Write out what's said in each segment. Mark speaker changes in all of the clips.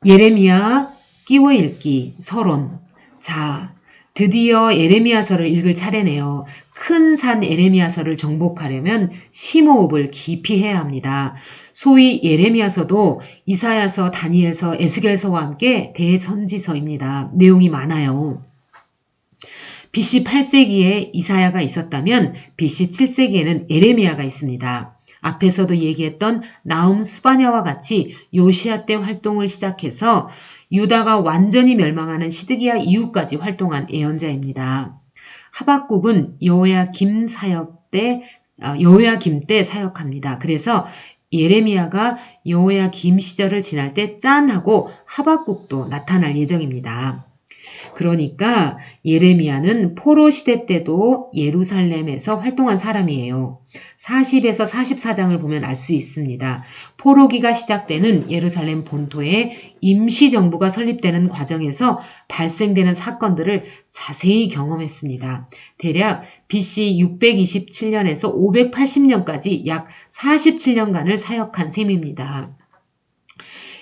Speaker 1: 예레미야 끼워 읽기 서론. 자, 드디어 예레미야서를 읽을 차례네요. 큰 산 예레미야서를 정복하려면 심호흡을 깊이 해야 합니다. 소위 예레미야서도 이사야서, 다니엘서, 에스겔서와 함께 대선지서입니다. 내용이 많아요. BC 8세기에 이사야가 있었다면 BC 7세기에는 예레미야가 있습니다. 앞에서도 얘기했던 나움 스바냐와 같이 요시야 때 활동을 시작해서 유다가 완전히 멸망하는 시드기야 이후까지 활동한 예언자입니다. 하박국은 여호야김 때 사역합니다. 그래서 예레미야가 여호야김 시절을 지날 때 짠 하고 하박국도 나타날 예정입니다. 그러니까 예레미야는 포로 시대 때도 예루살렘에서 활동한 사람이에요. 40에서 44장을 보면 알 수 있습니다. 포로기가 시작되는 예루살렘 본토에 임시정부가 설립되는 과정에서 발생되는 사건들을 자세히 경험했습니다. 대략 BC 627년에서 580년까지 약 47년간을 사역한 셈입니다.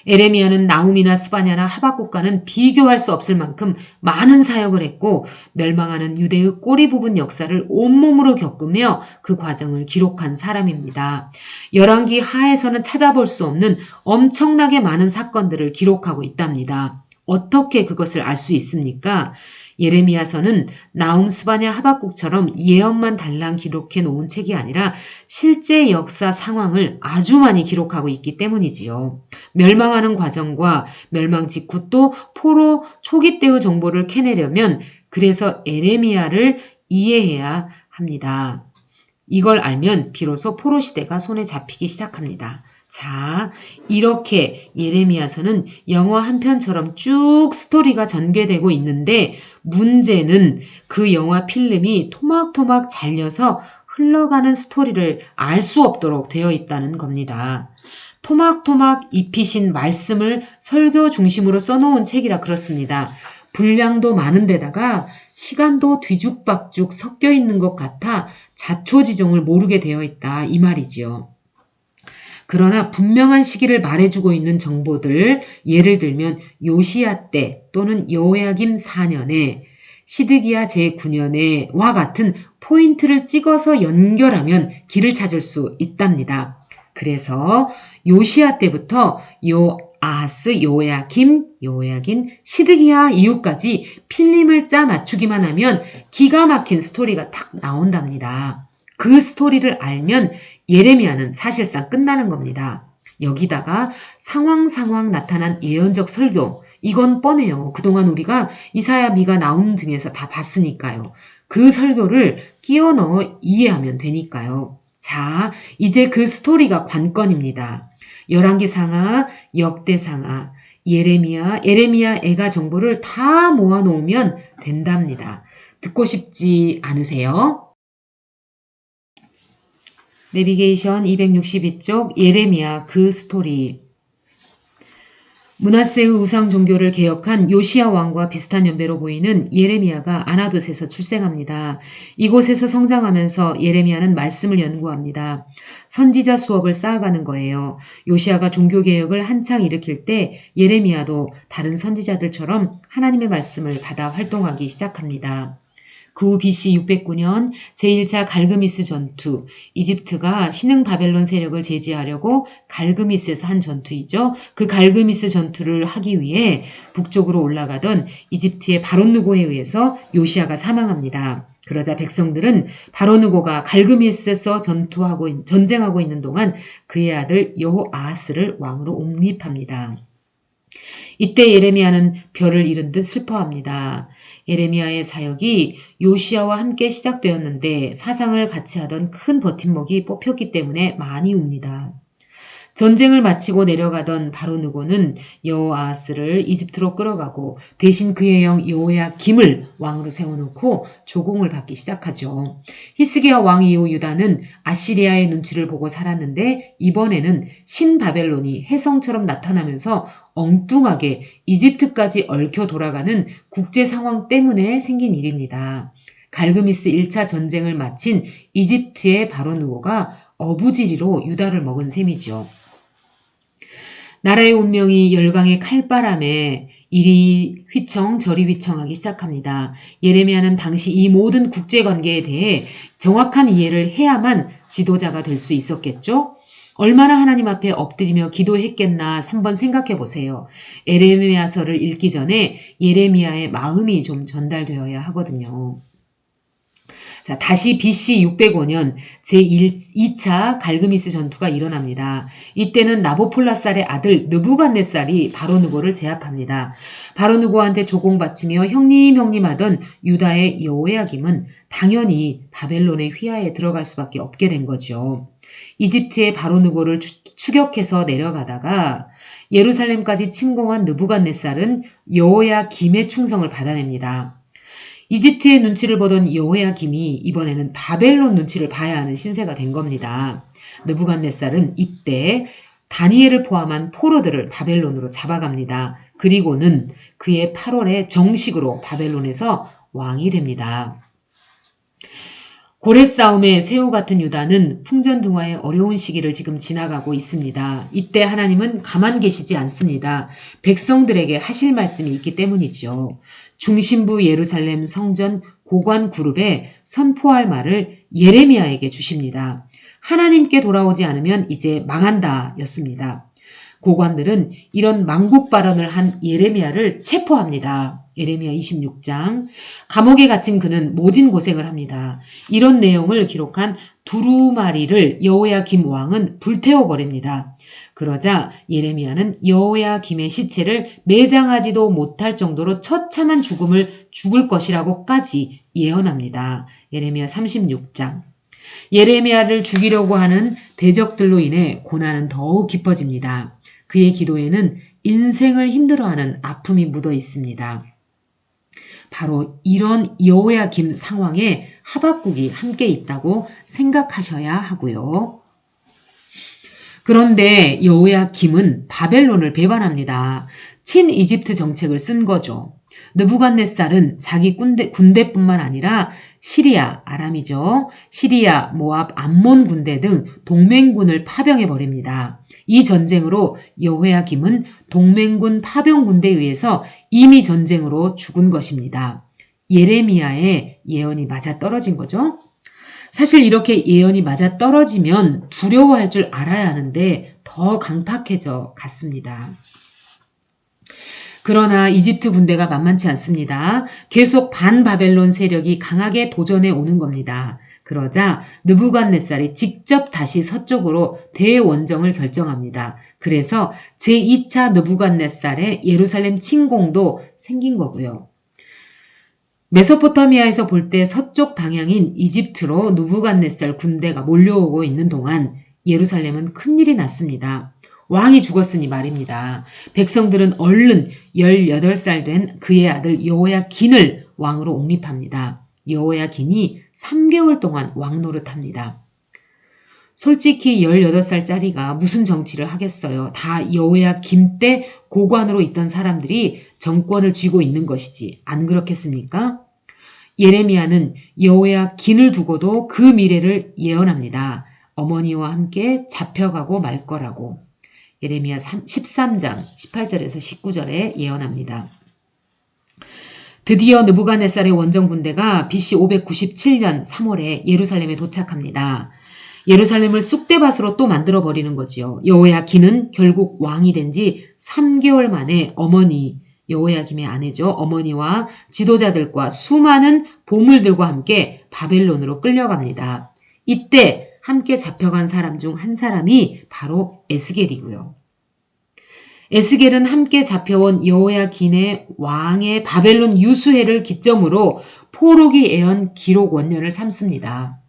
Speaker 1: 예레미야는 나움이나 스바냐나 하박국과는 비교할 수 없을 만큼 많은 사역을 했고 멸망하는 유대의 꼬리 부분 역사를 온몸으로 겪으며 그 과정을 기록한 사람입니다. 열왕기 하에서는 찾아볼 수 없는 엄청나게 많은 사건들을 기록하고 있답니다. 어떻게 그것을 알 수 있습니까? 예레미야서는 나움, 스바냐, 하박국처럼 예언만 달랑 기록해 놓은 책이 아니라 실제 역사 상황을 아주 많이 기록하고 있기 때문이지요. 멸망하는 과정과 멸망 직후 또 포로 초기 때의 정보를 캐내려면 그래서 예레미야를 이해해야 합니다. 이걸 알면 비로소 포로 시대가 손에 잡히기 시작합니다. 자, 이렇게 예레미야서는 영화 한 편처럼 쭉 스토리가 전개되고 있는데 문제는 그 영화 필름이 토막토막 잘려서 흘러가는 스토리를 알 수 없도록 되어 있다는 겁니다. 토막토막 입히신 말씀을 설교 중심으로 써놓은 책이라 그렇습니다. 분량도 많은 데다가 시간도 뒤죽박죽 섞여 있는 것 같아 자초지종을 모르게 되어 있다 이 말이지요. 그러나 분명한 시기를 말해주고 있는 정보들, 예를 들면 요시야 때 또는 여호야김 4년에 시드기야 제9년에와 같은 포인트를 찍어서 연결하면 길을 찾을 수 있답니다. 그래서 요시야 때부터 요아스, 여호야긴, 시드기야 이후까지 필름을 짜 맞추기만 하면 기가 막힌 스토리가 탁 나온답니다. 그 스토리를 알면 예레미야는 사실상 끝나는 겁니다. 여기다가 상황 나타난 예언적 설교, 이건 뻔해요. 그동안 우리가 이사야, 미가, 나움 등에서 다 봤으니까요. 그 설교를 끼워 넣어 이해하면 되니까요. 자, 이제 그 스토리가 관건입니다. 열왕기상하, 역대상하, 예레미야 애가 정보를 다 모아놓으면 된답니다. 듣고 싶지 않으세요? 내비게이션 262쪽 예레미야 그 스토리. 므낫세의 우상 종교를 개혁한 요시야 왕과 비슷한 연배로 보이는 예레미야가 아나돗에서 출생합니다. 이곳에서 성장하면서 예레미야는 말씀을 연구합니다. 선지자 수업을 쌓아가는 거예요. 요시야가 종교개혁을 한창 일으킬 때 예레미야도 다른 선지자들처럼 하나님의 말씀을 받아 활동하기 시작합니다. 그 후 BC 609년 제1차 갈그미스 전투, 이집트가 신흥 바벨론 세력을 제지하려고 갈그미스에서 한 전투이죠. 그 갈그미스 전투를 하기 위해 북쪽으로 올라가던 이집트의 바론누고에 의해서 요시야가 사망합니다. 그러자 백성들은 바론누고가 갈그미스에서 전쟁하고 있는 동안 그의 아들 여호아하스를 왕으로 옹립합니다. 이때 예레미야는 별을 잃은 듯 슬퍼합니다. 예레미야의 사역이 요시야와 함께 시작되었는데 사상을 같이 하던 큰 버팀목이 뽑혔기 때문에 많이 웁니다. 전쟁을 마치고 내려가던 바로누고는 여호아하스를 이집트로 끌어가고 대신 그의 형 여호야김을 왕으로 세워놓고 조공을 받기 시작하죠. 히스기야 왕 이후 유다는 아시리아의 눈치를 보고 살았는데 이번에는 신바벨론이 혜성처럼 나타나면서 엉뚱하게 이집트까지 얽혀 돌아가는 국제 상황 때문에 생긴 일입니다. 갈그미스 1차 전쟁을 마친 이집트의 바로누고가 어부지리로 유다를 먹은 셈이죠. 나라의 운명이 열강의 칼바람에 이리 휘청 저리 휘청하기 시작합니다. 예레미야는 당시 이 모든 국제관계에 대해 정확한 이해를 해야만 지도자가 될 수 있었겠죠? 얼마나 하나님 앞에 엎드리며 기도했겠나 한번 생각해 보세요. 예레미야서를 읽기 전에 예레미야의 마음이 좀 전달되어야 하거든요. 자, 다시 BC 605년 제2차 갈그미스 전투가 일어납니다. 이때는 나보폴라살의 아들 느부갓네살이 바로누고를 제압합니다. 바로누고한테 조공바치며 형님 하던 유다의 여호야김은 당연히 바벨론의 휘하에 들어갈 수밖에 없게 된 거죠. 이집트의 바로누고를 추격해서 내려가다가 예루살렘까지 침공한 느부갓네살은 여호야김의 충성을 받아냅니다. 이집트의 눈치를 보던 여호야김이 이번에는 바벨론 눈치를 봐야 하는 신세가 된 겁니다. 느부갓네살은 이때 다니엘을 포함한 포로들을 바벨론으로 잡아갑니다. 그리고는 그의 8월에 정식으로 바벨론에서 왕이 됩니다. 고래 싸움의 새우 같은 유다는 풍전등화의 어려운 시기를 지금 지나가고 있습니다. 이때 하나님은 가만 계시지 않습니다. 백성들에게 하실 말씀이 있기 때문이죠. 중심부 예루살렘 성전 고관 그룹에 선포할 말을 예레미야에게 주십니다. 하나님께 돌아오지 않으면 이제 망한다 였습니다. 고관들은 이런 망국 발언을 한 예레미야를 체포합니다. 예레미야 26장. 감옥에 갇힌 그는 모진 고생을 합니다. 이런 내용을 기록한 두루마리를 여호야김 왕은 불태워버립니다. 그러자 예레미야는 여호야김의 시체를 매장하지도 못할 정도로 처참한 죽을 것이라고까지 예언합니다. 예레미야 36장. 예레미야를 죽이려고 하는 대적들로 인해 고난은 더욱 깊어집니다. 그의 기도에는 인생을 힘들어하는 아픔이 묻어 있습니다. 바로 이런 여호야김 상황에 하박국이 함께 있다고 생각하셔야 하고요. 그런데 여호야김은 바벨론을 배반합니다. 친이집트 정책을 쓴 거죠. 느부갓네살은 자기 군대뿐만 아니라 시리아, 아람이죠. 시리아, 모압, 암몬 군대 등 동맹군을 파병해버립니다. 이 전쟁으로 여호야김은 동맹군 파병 군대에 의해서 이미 전쟁으로 죽은 것입니다. 예레미야의 예언이 맞아떨어진 거죠. 사실 이렇게 예언이 맞아떨어지면 두려워할 줄 알아야 하는데 더 강팍해져 갔습니다. 그러나 이집트 군대가 만만치 않습니다. 계속 반바벨론 세력이 강하게 도전해 오는 겁니다. 그러자 느부갓네살이 직접 다시 서쪽으로 대원정을 결정합니다. 그래서 제2차 느부갓네살의 예루살렘 침공도 생긴 거고요. 메소포타미아에서 볼 때 서쪽 방향인 이집트로 느부갓네살 군대가 몰려오고 있는 동안 예루살렘은 큰일이 났습니다. 왕이 죽었으니 말입니다. 백성들은 얼른 18살 된 그의 아들 여호야긴을 왕으로 옹립합니다. 여호야긴이 3개월 동안 왕 노릇합니다. 솔직히 18살짜리가 무슨 정치를 하겠어요. 다 여호야김 때 고관으로 있던 사람들이 정권을 쥐고 있는 것이지. 안 그렇겠습니까? 예레미야는 여호야긴을 두고도 그 미래를 예언합니다. 어머니와 함께 잡혀가고 말 거라고. 예레미야 13장 18절에서 19절에 예언합니다. 드디어 느부갓네살의 원정 군대가 BC 597년 3월에 예루살렘에 도착합니다. 예루살렘을 쑥대밭으로 또 만들어버리는 거지요. 여호야긴은 결국 왕이 된 지 3개월 만에 어머니, 여호야김의 아내죠. 어머니와 지도자들과 수많은 보물들과 함께 바벨론으로 끌려갑니다. 이때 함께 잡혀간 사람 중 한 사람이 바로 에스겔이고요. 에스겔은 함께 잡혀온 여호야긴의 왕의 바벨론 유수회를 기점으로 포로기 애언 기록 원년을 삼습니다.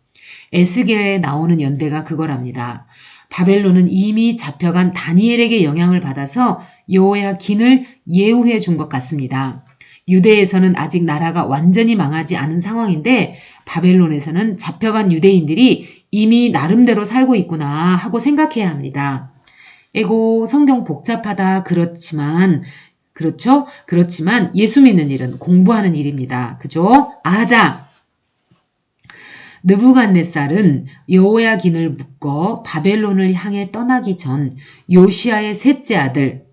Speaker 1: 에스겔에 나오는 연대가 그거랍니다. 바벨론은 이미 잡혀간 다니엘에게 영향을 받아서 여호야긴을 예우해 준 것 같습니다. 유대에서는 아직 나라가 완전히 망하지 않은 상황인데 바벨론에서는 잡혀간 유대인들이 이미 나름대로 살고 있구나 하고 생각해야 합니다. 에고 성경 복잡하다 그렇지만 그렇죠? 그렇지만 예수 믿는 일은 공부하는 일입니다. 그죠? 아자! 느부갓네살은 여호야긴을 묶어 바벨론을 향해 떠나기 전 요시야의 셋째 아들,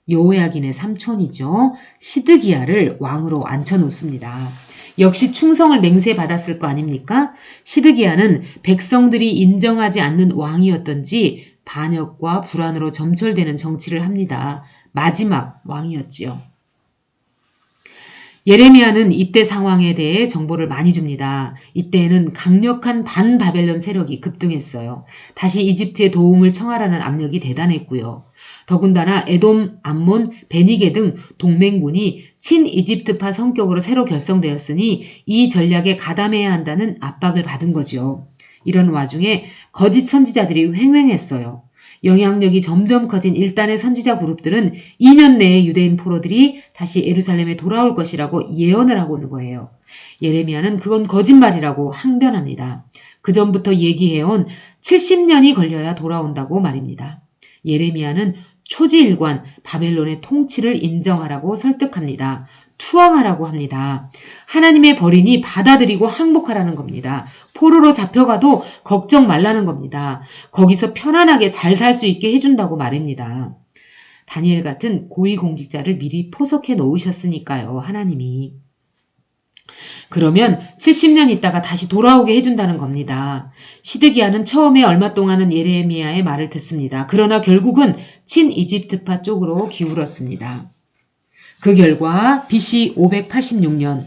Speaker 1: 여호야긴의 삼촌이죠. 시드기야를 왕으로 앉혀놓습니다. 역시 충성을 맹세받았을 거 아닙니까? 시드기야는 백성들이 인정하지 않는 왕이었던지 반역과 불안으로 점철되는 정치를 합니다. 마지막 왕이었지요. 예레미야는 이때 상황에 대해 정보를 많이 줍니다. 이때에는 강력한 반바벨론 세력이 급등했어요. 다시 이집트의 도움을 청하라는 압력이 대단했고요. 더군다나 에돔, 암몬, 베니게 등 동맹군이 친이집트파 성격으로 새로 결성되었으니 이 전략에 가담해야 한다는 압박을 받은 거죠. 이런 와중에 거짓 선지자들이 횡행했어요. 영향력이 점점 커진 일단의 선지자 그룹들은 2년 내에 유대인 포로들이 다시 예루살렘에 돌아올 것이라고 예언을 하고 있는 거예요. 예레미야는 그건 거짓말이라고 항변합니다. 그 전부터 얘기해온 70년이 걸려야 돌아온다고 말입니다. 예레미야는 초지일관 바벨론의 통치를 인정하라고 설득합니다. 투항하라고 합니다. 하나님의 벌이니 받아들이고 항복하라는 겁니다. 포로로 잡혀가도 걱정 말라는 겁니다. 거기서 편안하게 잘 살 수 있게 해준다고 말입니다. 다니엘 같은 고위공직자를 미리 포석해 놓으셨으니까요, 하나님이. 그러면 70년 있다가 다시 돌아오게 해준다는 겁니다. 시드기야는 처음에 얼마 동안은 예레미야의 말을 듣습니다. 그러나 결국은 친이집트파 쪽으로 기울었습니다. 그 결과 BC 586년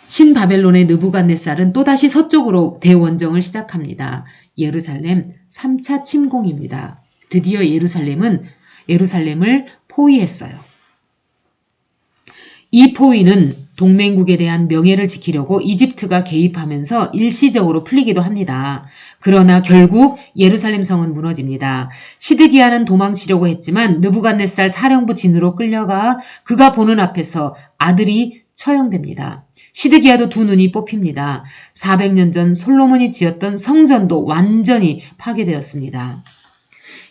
Speaker 1: 신바벨론의 느부갓네살은 또다시 서쪽으로 대원정을 시작합니다. 예루살렘 3차 침공입니다. 드디어 예루살렘을 포위했어요. 이 포위는 동맹국에 대한 명예를 지키려고 이집트가 개입하면서 일시적으로 풀리기도 합니다. 그러나 결국 예루살렘 성은 무너집니다. 시드기야는 도망치려고 했지만 느부갓네살 사령부 진으로 끌려가 그가 보는 앞에서 아들이 처형됩니다. 시드기야도 두 눈이 뽑힙니다. 400년 전 솔로몬이 지었던 성전도 완전히 파괴되었습니다.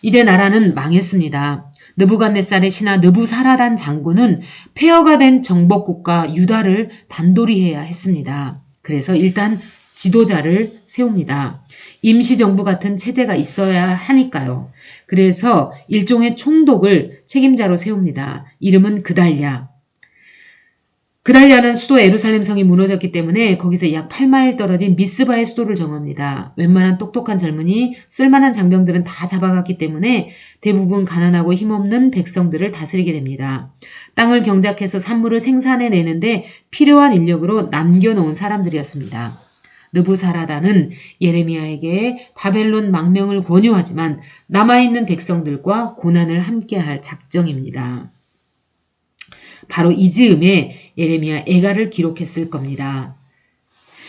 Speaker 1: 이제 나라는 망했습니다. 느부갓네살의 신하 느부사라단 장군은 폐허가 된 정복국가 유다를 단돌이해야 했습니다. 그래서 일단 지도자를 세웁니다. 임시정부 같은 체제가 있어야 하니까요. 그래서 일종의 총독을 책임자로 세웁니다. 이름은 그달랴. 그달랴는 수도 예루살렘 성이 무너졌기 때문에 거기서 약 8마일 떨어진 미스바의 수도를 정합니다. 웬만한 똑똑한 젊은이, 쓸만한 장병들은 다 잡아갔기 때문에 대부분 가난하고 힘없는 백성들을 다스리게 됩니다. 땅을 경작해서 산물을 생산해내는데 필요한 인력으로 남겨놓은 사람들이었습니다. 느부사라단은 예레미야에게 바벨론 망명을 권유하지만 남아있는 백성들과 고난을 함께할 작정입니다. 바로 이 즈음에 예레미야 애가를 기록했을 겁니다.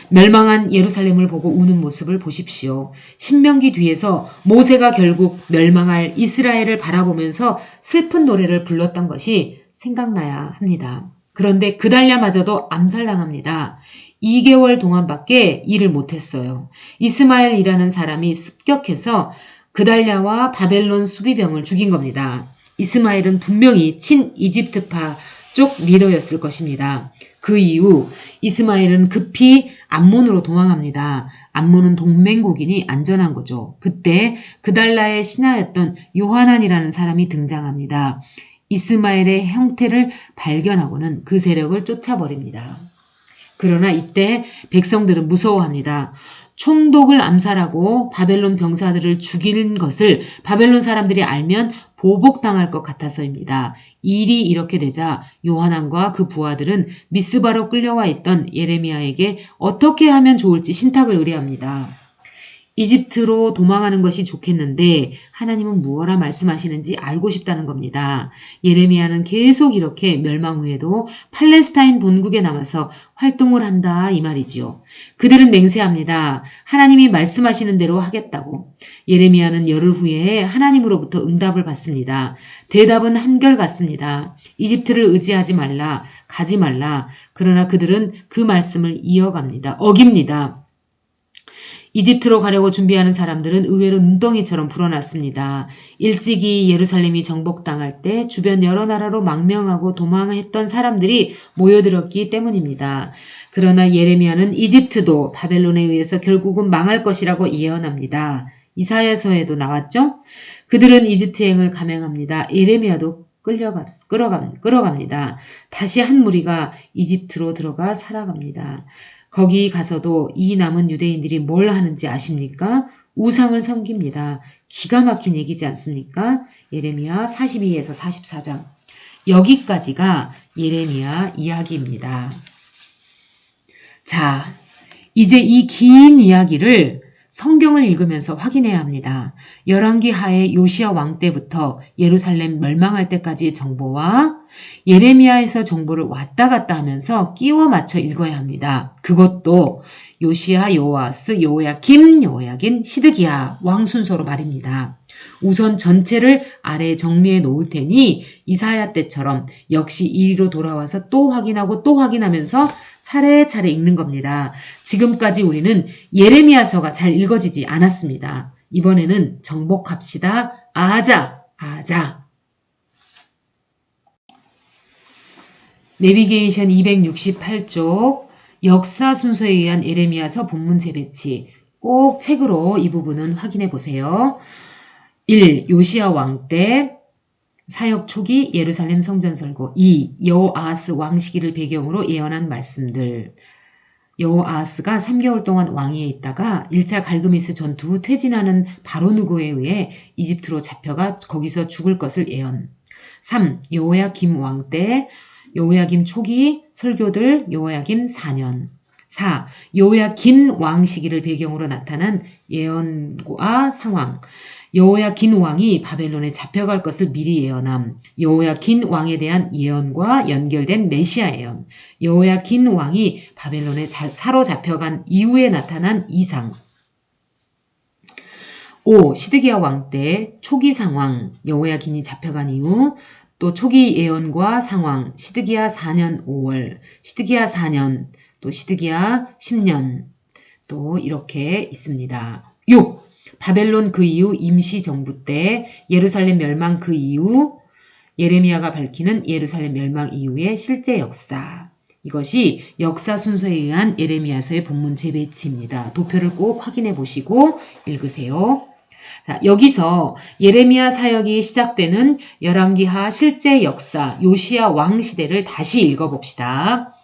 Speaker 1: 멸망한 예루살렘을 보고 우는 모습을 보십시오. 신명기 뒤에서 모세가 결국 멸망할 이스라엘을 바라보면서 슬픈 노래를 불렀던 것이 생각나야 합니다. 그런데 그달랴마저도 암살당합니다. 2개월 동안밖에 일을 못했어요. 이스마엘이라는 사람이 습격해서 그달랴와 바벨론 수비병을 죽인 겁니다. 이스마엘은 분명히 친이집트파 쪽 리더였을 것입니다. 그 이후 이스마엘은 급히 암몬으로 도망합니다. 암몬은 동맹국이니 안전한 거죠. 그때 그달랴의 신하였던 요하난이라는 사람이 등장합니다. 이스마엘의 형태를 발견하고는 그 세력을 쫓아버립니다. 그러나 이때 백성들은 무서워합니다. 총독을 암살하고 바벨론 병사들을 죽이는 것을 바벨론 사람들이 알면 보복당할 것 같아서입니다. 일이 이렇게 되자 요하난과 그 부하들은 미스바로 끌려와 있던 예레미야에게 어떻게 하면 좋을지 신탁을 의뢰합니다. 이집트로 도망하는 것이 좋겠는데 하나님은 무엇라 말씀하시는지 알고 싶다는 겁니다. 예레미야는 계속 이렇게 멸망 후에도 팔레스타인 본국에 남아서 활동을 한다 이 말이지요. 그들은 맹세합니다. 하나님이 말씀하시는 대로 하겠다고. 예레미야는 열흘 후에 하나님으로부터 응답을 받습니다. 대답은 한결같습니다. 이집트를 의지하지 말라, 가지 말라. 그러나 그들은 그 말씀을 이어갑니다. 어깁니다. 이집트로 가려고 준비하는 사람들은 의외로 눈덩이처럼 불어났습니다. 일찍이 예루살렘이 정복당할 때 주변 여러 나라로 망명하고 도망했던 사람들이 모여들었기 때문입니다. 그러나 예레미야는 이집트도 바벨론에 의해서 결국은 망할 것이라고 예언합니다. 이사야서에도 나왔죠? 그들은 이집트행을 감행합니다. 예레미야도 끌어갑니다. 다시 한 무리가 이집트로 들어가 살아갑니다. 거기 가서도 이 남은 유대인들이 뭘 하는지 아십니까? 우상을 섬깁니다. 기가 막힌 얘기지 않습니까? 예레미야 42에서 44장. 여기까지가 예레미야 이야기입니다. 자, 이제 이 긴 이야기를 성경을 읽으면서 확인해야 합니다. 열왕기 하에 요시야 왕 때부터 예루살렘 멸망할 때까지의 정보와 예레미야에서 정보를 왔다 갔다 하면서 끼워 맞춰 읽어야 합니다. 그것도 요시야, 요아스, 여호야김, 여호야긴, 시드기야 왕 순서로 말입니다. 우선 전체를 아래에 정리해 놓을 테니 이사야 때처럼 역시 이리로 돌아와서 또 확인하고 또 확인하면서 차례차례 읽는 겁니다. 지금까지 우리는 예레미야서가 잘 읽어지지 않았습니다. 이번에는 정복합시다. 아자. 내비게이션 268쪽 역사 순서에 의한 예레미야서 본문 재배치. 꼭 책으로 이 부분은 확인해 보세요. 1. 요시야 왕 때 사역 초기 예루살렘 성전 설고. 2. 여호아하스 왕 시기를 배경으로 예언한 말씀들. 여호아하스가 3개월 동안 왕위에 있다가 1차 갈그미스 전투 후 퇴진하는 바로누고에 의해 이집트로 잡혀가 거기서 죽을 것을 예언. 3. 여호야김 왕 때 여호야김 초기 설교들 여호야김 4년. 4. 여호야긴 왕 시기를 배경으로 나타난 예언과 상황. 여호야긴 왕이 바벨론에 잡혀갈 것을 미리 예언함. 여호야긴 왕에 대한 예언과 연결된 메시아 예언. 여호야긴 왕이 바벨론에 사로잡혀간 이후에 나타난 이상. 5. 시드기야 왕 때 초기 상황. 여호야긴이 잡혀간 이후 또 초기 예언과 상황. 시드기야 4년 5월. 시드기야 4년. 또 시드기야 10년. 또 이렇게 있습니다. 6. 바벨론 그 이후 임시정부 때 예루살렘 멸망 그 이후 예레미야가 밝히는 예루살렘 멸망 이후의 실제 역사. 이것이 역사 순서에 의한 예레미야서의 본문 재배치입니다. 도표를 꼭 확인해 보시고 읽으세요. 자, 여기서 예레미야 사역이 시작되는 열왕기하 실제 역사 요시야 왕 시대를 다시 읽어봅시다.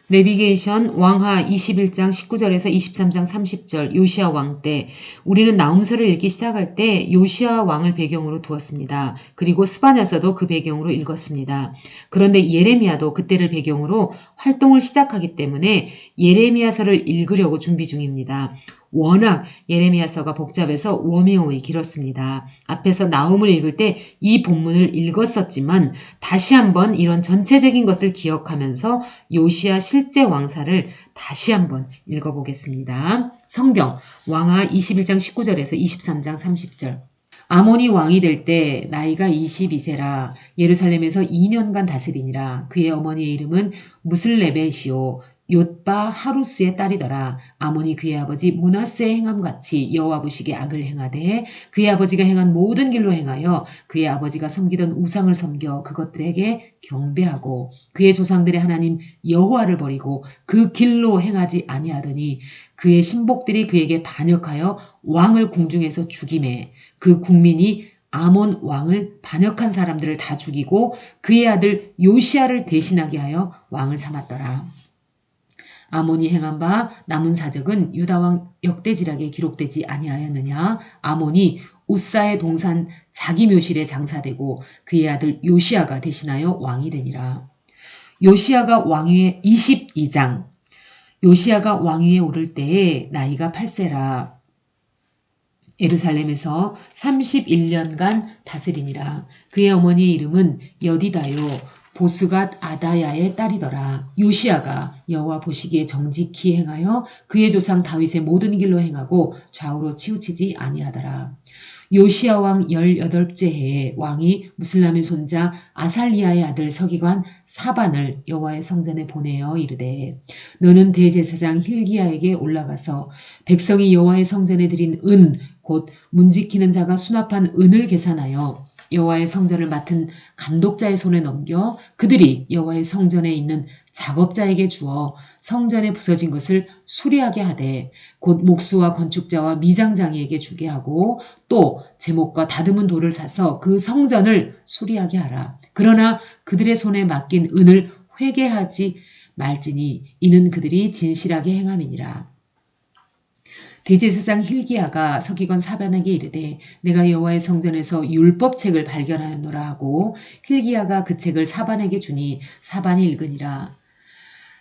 Speaker 1: 내비게이션 왕하 21장 19절에서 23장 30절 요시야 왕 때 우리는 나훔서를 읽기 시작할 때 요시야 왕을 배경으로 두었습니다. 그리고 스바냐서도 그 배경으로 읽었습니다. 그런데 예레미야도 그때를 배경으로 활동을 시작하기 때문에 예레미야서를 읽으려고 준비 중입니다. 워낙 예레미야서가 복잡해서 워밍업이 길었습니다. 앞에서 나훔을 읽을 때 이 본문을 읽었었지만 다시 한번 이런 전체적인 것을 기억하면서 요시야 실제 왕사를 다시 한번 읽어보겠습니다. 성경 왕하 21장 19절에서 23장 30절. 아몬이 왕이 될 때 나이가 22세라 예루살렘에서 2년간 다스리니라. 그의 어머니의 이름은 무슬레벳이요 욤바 하루스의 딸이더라. 아몬이 그의 아버지 므낫세의 행함같이 여호와 보시기에 악을 행하되 그의 아버지가 행한 모든 길로 행하여 그의 아버지가 섬기던 우상을 섬겨 그것들에게 경배하고 그의 조상들의 하나님 여호와를 버리고 그 길로 행하지 아니하더니 그의 신복들이 그에게 반역하여 왕을 궁중에서 죽이매 그 국민이 아몬 왕을 반역한 사람들을 다 죽이고 그의 아들 요시야를 대신하게 하여 왕을 삼았더라. 아몬이 행한 바 남은 사적은 유다왕 역대지락에 기록되지 아니하였느냐. 아몬이 우사의 동산 자기 묘실에 장사되고 그의 아들 요시야가 대신하여 왕이 되니라. 요시야가 왕위에 22장. 요시야가 왕위에 오를 때에 나이가 8세라. 예루살렘에서 31년간 다스리니라. 그의 어머니의 이름은 여디다요 보스갓 아다야의 딸이더라. 요시야가 여호와 보시기에 정직히 행하여 그의 조상 다윗의 모든 길로 행하고 좌우로 치우치지 아니하더라. 요시야 왕 18째 해에 왕이 무슬람의 손자 아살리야의 아들 서기관 사반을 여호와의 성전에 보내어 이르되 너는 대제사장 힐기야에게 올라가서 백성이 여호와의 성전에 드린 은 곧 문지키는 자가 수납한 은을 계산하여 여호와의 성전을 맡은 감독자의 손에 넘겨 그들이 여호와의 성전에 있는 작업자에게 주어 성전에 부서진 것을 수리하게 하되 곧 목수와 건축자와 미장장이에게 주게 하고 또 제목과 다듬은 돌을 사서 그 성전을 수리하게 하라. 그러나 그들의 손에 맡긴 은을 회개하지 말지니 이는 그들이 진실하게 행함이니라. 대제사장 hil기야가 서기관 사반에게 이르되 내가 여호와의 성전에서 율법책을 발견하였노라 하고 hil기야가 그 책을 사반에게 주니 사반이 읽으니라.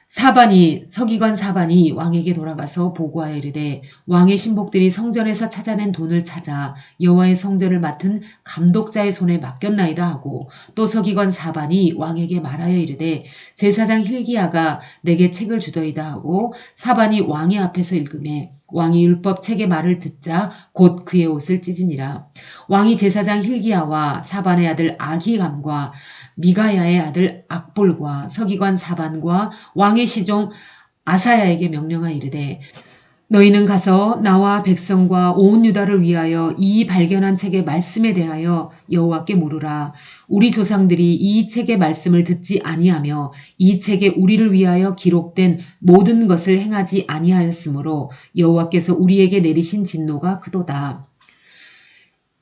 Speaker 1: 서기관 사반이 왕에게 돌아가서 보고하여 이르되 왕의 신복들이 성전에서 찾아낸 돈을 찾아 여호와의 성전을 맡은 감독자의 손에 맡겼나이다 하고 또 서기관 사반이 왕에게 말하여 이르되 제사장 hil기야가 내게 책을 주더이다 하고 사반이 왕의 앞에서 읽으매 왕이 율법 책의 말을 듣자 곧 그의 옷을 찢으니라. 왕이 제사장 hil기야와 사반의 아들 아기감과 미가야의 아들 악볼과 서기관 사반과 왕의 시종 아사야에게 명령하여 이르되 너희는 가서 나와 백성과 온 유다를 위하여 이 발견한 책의 말씀에 대하여 여호와께 물으라. 우리 조상들이 이 책의 말씀을 듣지 아니하며 이 책에 우리를 위하여 기록된 모든 것을 행하지 아니하였으므로 여호와께서 우리에게 내리신 진노가 크도다.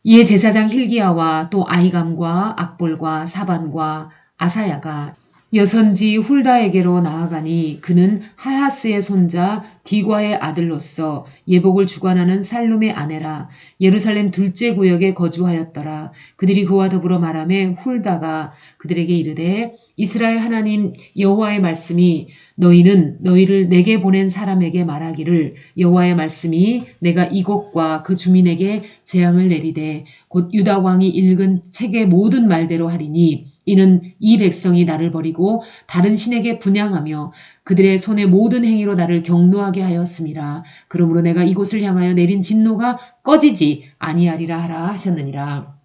Speaker 1: 이에 제사장 hil기야와 또 아히감과 악볼과 사반과 아사야가 여선지 훌다에게로 나아가니 그는 할하스의 손자 디과의 아들로서 예복을 주관하는 살룸의 아내라. 예루살렘 둘째 구역에 거주하였더라. 그들이 그와 더불어 말하매 훌다가 그들에게 이르되 이스라엘 하나님 여호와의 말씀이 너희는 너희를 내게 보낸 사람에게 말하기를 여호와의 말씀이 내가 이곳과 그 주민에게 재앙을 내리되 곧 유다 왕이 읽은 책의 모든 말대로 하리니 이는 이 백성이 나를 버리고 다른 신에게 분향하며 그들의 손의 모든 행위로 나를 경노하게 하였음이라. 그러므로 내가 이곳을 향하여 내린 진노가 꺼지지 아니하리라 하라 하셨느니라.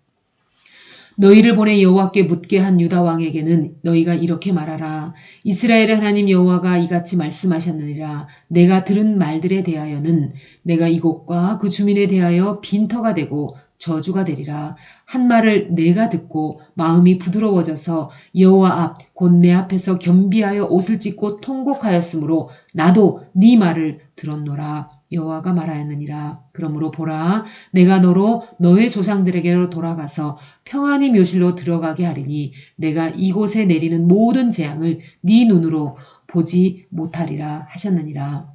Speaker 1: 너희를 보내 여호와께 묻게 한 유다 왕에게는 너희가 이렇게 말하라. 이스라엘의 하나님 여호와가 이같이 말씀하셨느니라. 내가 들은 말들에 대하여는 내가 이곳과 그 주민에 대하여 빈터가 되고 저주가 되리라. 한 말을 내가 듣고 마음이 부드러워져서 여호와 앞 곧 내 앞에서 겸비하여 옷을 찢고 통곡하였으므로 나도 네 말을 들었노라. 여호와가 말하였느니라. 그러므로 보라, 내가 너로 너의 조상들에게로 돌아가서 평안히 묘실로 들어가게 하리니 내가 이곳에 내리는 모든 재앙을 네 눈으로 보지 못하리라 하셨느니라.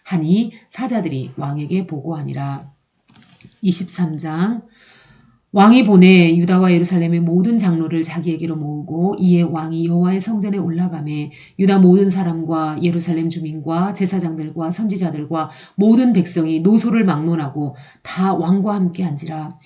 Speaker 1: 하니 사자들이 왕에게 보고하니라. 23장 왕이 보내 유다와 예루살렘의 모든 장로를 자기에게로 모으고 이에 왕이 여호와의 성전에 올라가매 유다 모든 사람과 예루살렘 주민과 제사장들과 선지자들과 모든 백성이 노소를 막론하고 다 왕과 함께 한지라.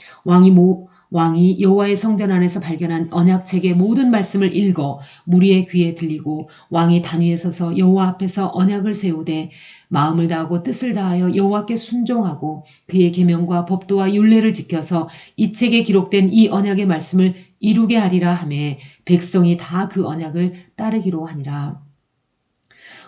Speaker 1: 왕이 여호와의 성전 안에서 발견한 언약책의 모든 말씀을 읽어 무리의 귀에 들리고 왕이 단위에 서서 여호와 앞에서 언약을 세우되 마음을 다하고 뜻을 다하여 여호와께 순종하고 그의 계명과 법도와 율례를 지켜서 이 책에 기록된 이 언약의 말씀을 이루게 하리라 하매 백성이 다 그 언약을 따르기로 하니라.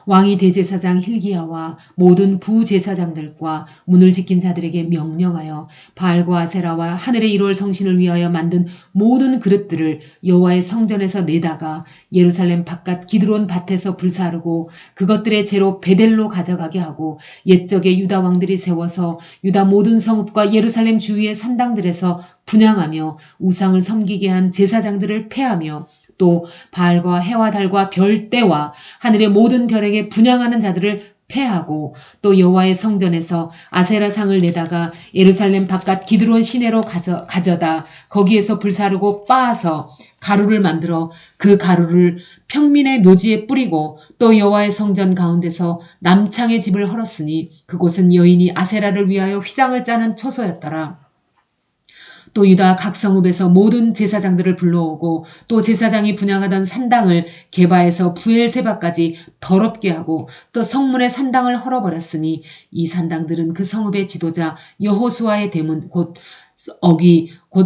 Speaker 1: 왕이 대제사장 hil기야와 모든 부제사장들과 문을 지킨 자들에게 명령하여 바알과 아세라와 하늘의 이루올 성신을 위하여 만든 모든 그릇들을 여호와의 성전에서 내다가 예루살렘 바깥 기드론 밭에서 불사르고 그것들의 재로 베델로 가져가게 하고 옛적에 유다 왕들이 세워서 유다 모든 성읍과 예루살렘 주위의 산당들에서 분향하며 우상을 섬기게 한 제사장들을 패하며 또 바알과 해와 달과 별대와 하늘의 모든 별에게 분향하는 자들을 패하고 또 여호와의 성전에서 아세라 상을 내다가 예루살렘 바깥 기드론 시내로 가져다 거기에서 불사르고 빻아서 가루를 만들어 그 가루를 평민의 묘지에 뿌리고 또 여호와의 성전 가운데서 남창의 집을 헐었으니 그곳은 여인이 아세라를 위하여 휘장을 짜는 처소였더라. 또 유다 각 성읍에서 모든 제사장들을 불러오고 또 제사장이 분향하던 산당을 게바에서 부엘세바까지 더럽게 하고 또 성문의 산당을 헐어버렸으니 이 산당들은 그 성읍의 지도자 여호수아의 대문 곧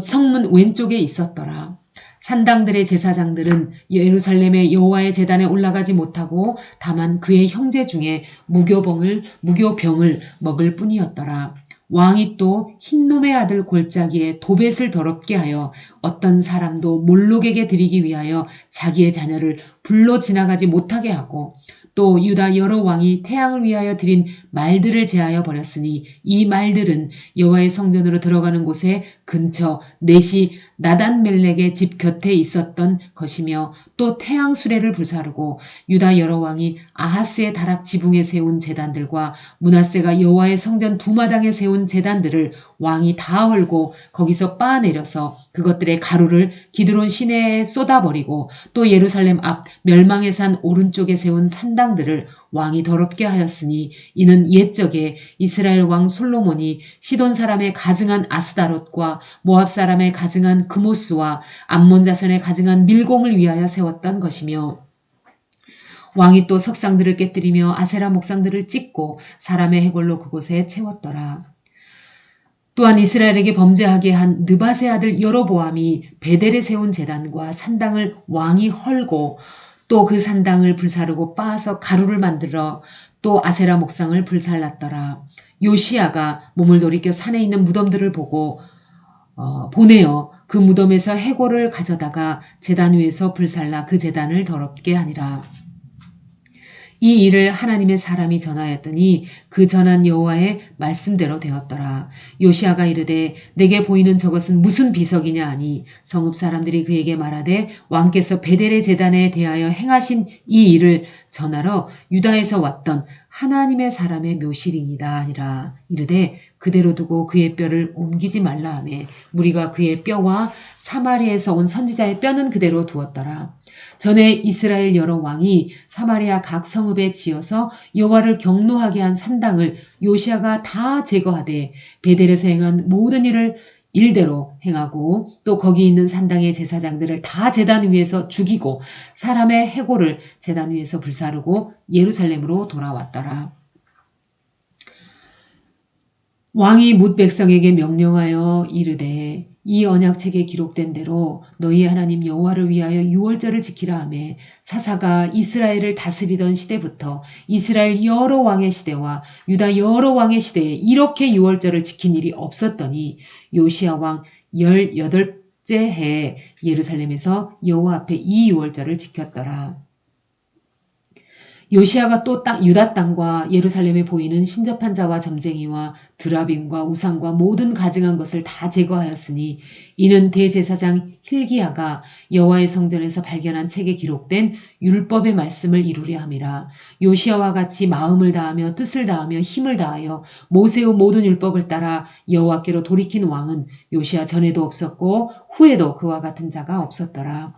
Speaker 1: 성문 왼쪽에 있었더라. 산당들의 제사장들은 예루살렘의 여호와의 제단에 올라가지 못하고 다만 그의 형제 중에 무교병을 먹을 뿐이었더라. 왕이 또 흰놈의 아들 골짜기에 도벳을 더럽게 하여 어떤 사람도 몰록에게 드리기 위하여 자기의 자녀를 불로 지나가지 못하게 하고 또 유다 여러 왕이 태양을 위하여 드린 말들을 제하여 버렸으니 이 말들은 여호와의 성전으로 들어가는 곳에 근처 넷이 나단멜렉의 집 곁에 있었던 것이며 또 태양 수레를 불사르고 유다 여러 왕이 아하스의 다락 지붕에 세운 제단들과 므낫세가 여호와의 성전 두마당에 세운 제단들을 왕이 다 헐고 거기서 빻아내려서 그것들의 가루를 기드론 시내에 쏟아버리고 또 예루살렘 앞 멸망의 산 오른쪽에 세운 산당들을 왕이 더럽게 하였으니 이는 옛적에 이스라엘 왕 솔로몬이 시돈 사람의 가증한 아스다롯과 모압 사람의 가증한 그모스와 암몬 자손의 가증한 밀공을 위하여 세웠던 것이며 왕이 또 석상들을 깨뜨리며 아세라 목상들을 찢고 사람의 해골로 그곳에 채웠더라. 또한 이스라엘에게 범죄하게 한 느밧의 아들 여로보암이 베델에 세운 제단과 산당을 왕이 헐고 또 그 산당을 불사르고 빻아서 가루를 만들어 또 아세라 목상을 불살랐더라. 요시야가 몸을 돌이켜 산에 있는 무덤들을 보고 보내어 그 무덤에서 해골을 가져다가 제단 위에서 불살라 그 제단을 더럽게 하니라. 이 일을 하나님의 사람이 전하였더니 그 전한 여호와의 말씀대로 되었더라. 요시야가 이르되 내게 보이는 저것은 무슨 비석이냐 하니 성읍 사람들이 그에게 말하되 왕께서 베델의 제단에 대하여 행하신 이 일을 전하러 유다에서 왔던 하나님의 사람의 묘실이니이다 하니라. 이르되 그대로 두고 그의 뼈를 옮기지 말라 하매 무리가 그의 뼈와 사마리아에서 온 선지자의 뼈는 그대로 두었더라. 전에 이스라엘 여러 왕이 사마리아 각 성읍에 지어서 여호와를 경노하게 한 산당을 요시야가 다 제거하되 베델에서 행한 모든 일을 일대로 행하고 또 거기 있는 산당의 제사장들을 다 제단 위에서 죽이고 사람의 해골을 제단 위에서 불사르고 예루살렘으로 돌아왔더라. 왕이 뭇 백성에게 명령하여 이르되 이 언약책에 기록된 대로 너희의 하나님 여호와를 위하여 유월절을 지키라 하매 사사가 이스라엘을 다스리던 시대부터 이스라엘 여러 왕의 시대와 유다 여러 왕의 시대에 이렇게 유월절을 지킨 일이 없었더니 요시야 왕 18째 해에 예루살렘에서 여호와 앞에 이 유월절을 지켰더라. 요시야가 또 유다 땅과 예루살렘에 보이는 신접한 자와 점쟁이와 드라빔과 우상과 모든 가증한 것을 다 제거하였으니 이는 대제사장 hil기야가 여호와의 성전에서 발견한 책에 기록된 율법의 말씀을 이루려 함이라. 요시야와 같이 마음을 다하며 뜻을 다하며 힘을 다하여 모세의 모든 율법을 따라 여호와께로 돌이킨 왕은 요시야 전에도 없었고 후에도 그와 같은 자가 없었더라.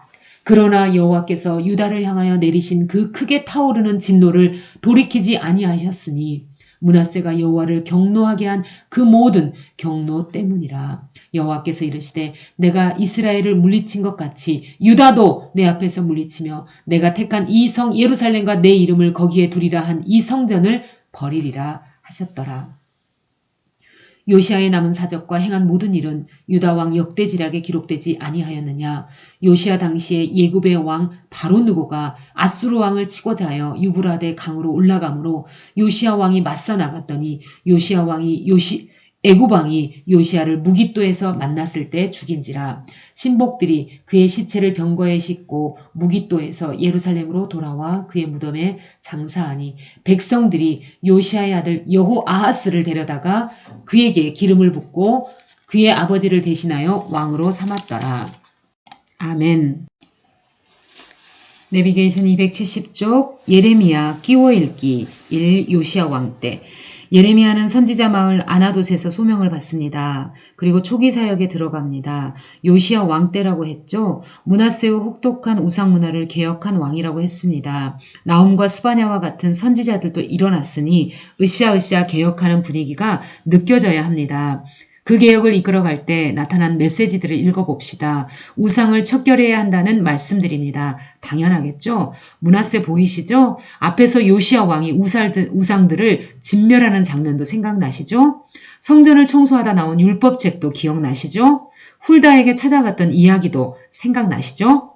Speaker 1: 그러나 여호와께서 유다를 향하여 내리신 그 크게 타오르는 진노를 돌이키지 아니하셨으니 므낫세가 여호와를 경노하게 한 그 모든 경노 때문이라. 여호와께서 이르시되 내가 이스라엘을 물리친 것 같이 유다도 내 앞에서 물리치며 내가 택한 이 성 예루살렘과 내 이름을 거기에 두리라 한 이 성전을 버리리라 하셨더라. 요시야의 남은 사적과 행한 모든 일은 유다 왕 역대지략에 기록되지 아니하였느냐. 요시야 당시에 예굽의 왕 바로느고가 아수르 왕을 치고자 하여 유브라데 강으로 올라가므로 요시야 왕이 맞서 나갔더니 애굽 왕이 요시야를 무깃도에서 만났을 때 죽인지라. 신복들이 그의 시체를 병거에 싣고 무깃도에서 예루살렘으로 돌아와 그의 무덤에 장사하니 백성들이 요시야의 아들 여호아하스를 데려다가 그에게 기름을 붓고 그의 아버지를 대신하여 왕으로 삼았더라. 아멘. 내비게이션 270쪽 예레미야 끼워 읽기 1 요시야 왕 때 예레미야는 선지자 마을 아나돗에서 소명을 받습니다. 그리고 초기 사역에 들어갑니다. 요시야 왕 때라고 했죠. 므낫세의 혹독한 우상 문화를 개혁한 왕이라고 했습니다. 나훔과 스바냐와 같은 선지자들도 일어났으니 으쌰으쌰 개혁하는 분위기가 느껴져야 합니다. 그 개혁을 이끌어갈 때 나타난 메시지들을 읽어봅시다. 우상을 척결해야 한다는 말씀들입니다. 당연하겠죠? 므낫세 보이시죠? 앞에서 요시야 왕이 우상들을 진멸하는 장면도 생각나시죠? 성전을 청소하다 나온 율법책도 기억나시죠? 훌다에게 찾아갔던 이야기도 생각나시죠?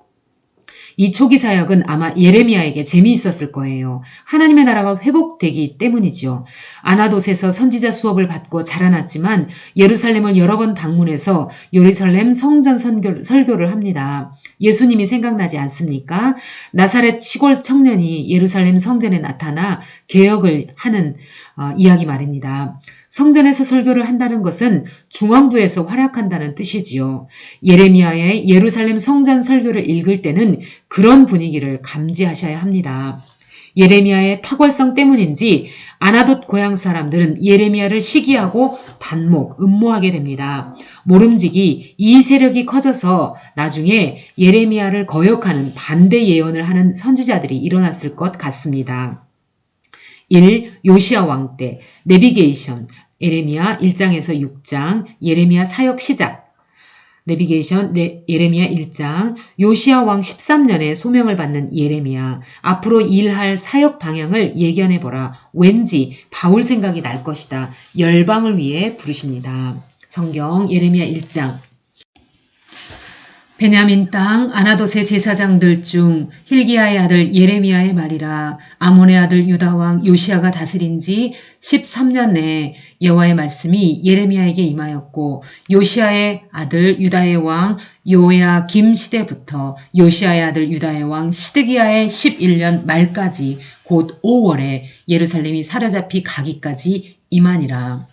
Speaker 1: 이 초기 사역은 아마 예레미야에게 재미있었을 거예요. 하나님의 나라가 회복되기 때문이죠. 아나돗에서 선지자 수업을 받고 자라났지만 예루살렘을 여러 번 방문해서 예루살렘 성전 설교를 합니다. 예수님이 생각나지 않습니까? 나사렛 시골 청년이 예루살렘 성전에 나타나 개혁을 하는 이야기 말입니다. 성전에서 설교를 한다는 것은 중앙부에서 활약한다는 뜻이지요. 예레미야의 예루살렘 성전 설교를 읽을 때는 그런 분위기를 감지하셔야 합니다. 예레미야의 탁월성 때문인지 아나돗 고향 사람들은 예레미야를 시기하고 반목, 음모하게 됩니다. 모름지기 이 세력이 커져서 나중에 예레미야를 거역하는 반대 예언을 하는 선지자들이 일어났을 것 같습니다. 1. 요시야 왕 때 내비게이션 예레미야 1장에서 6장 예레미야 사역 시작 내비게이션 예레미야 1장 요시야 왕 13년에 소명을 받는 예레미야 앞으로 일할 사역 방향을 예견해보라. 왠지 바울 생각이 날 것이다. 열방을 위해 부르십니다. 성경 예레미야 1장 베냐민 땅 아나돗의 제사장들 중 힐기야의 아들 예레미야의 말이라. 아몬의 아들 유다왕 요시야가 다스린 지 13년 내에 여호와의 말씀이 예레미야에게 임하였고 요시야의 아들 유다의 왕 요야김 시대부터 요시야의 아들 유다의 왕 시드기야의 11년 말까지 곧 5월에 예루살렘이 사로잡히 가기까지 임하니라.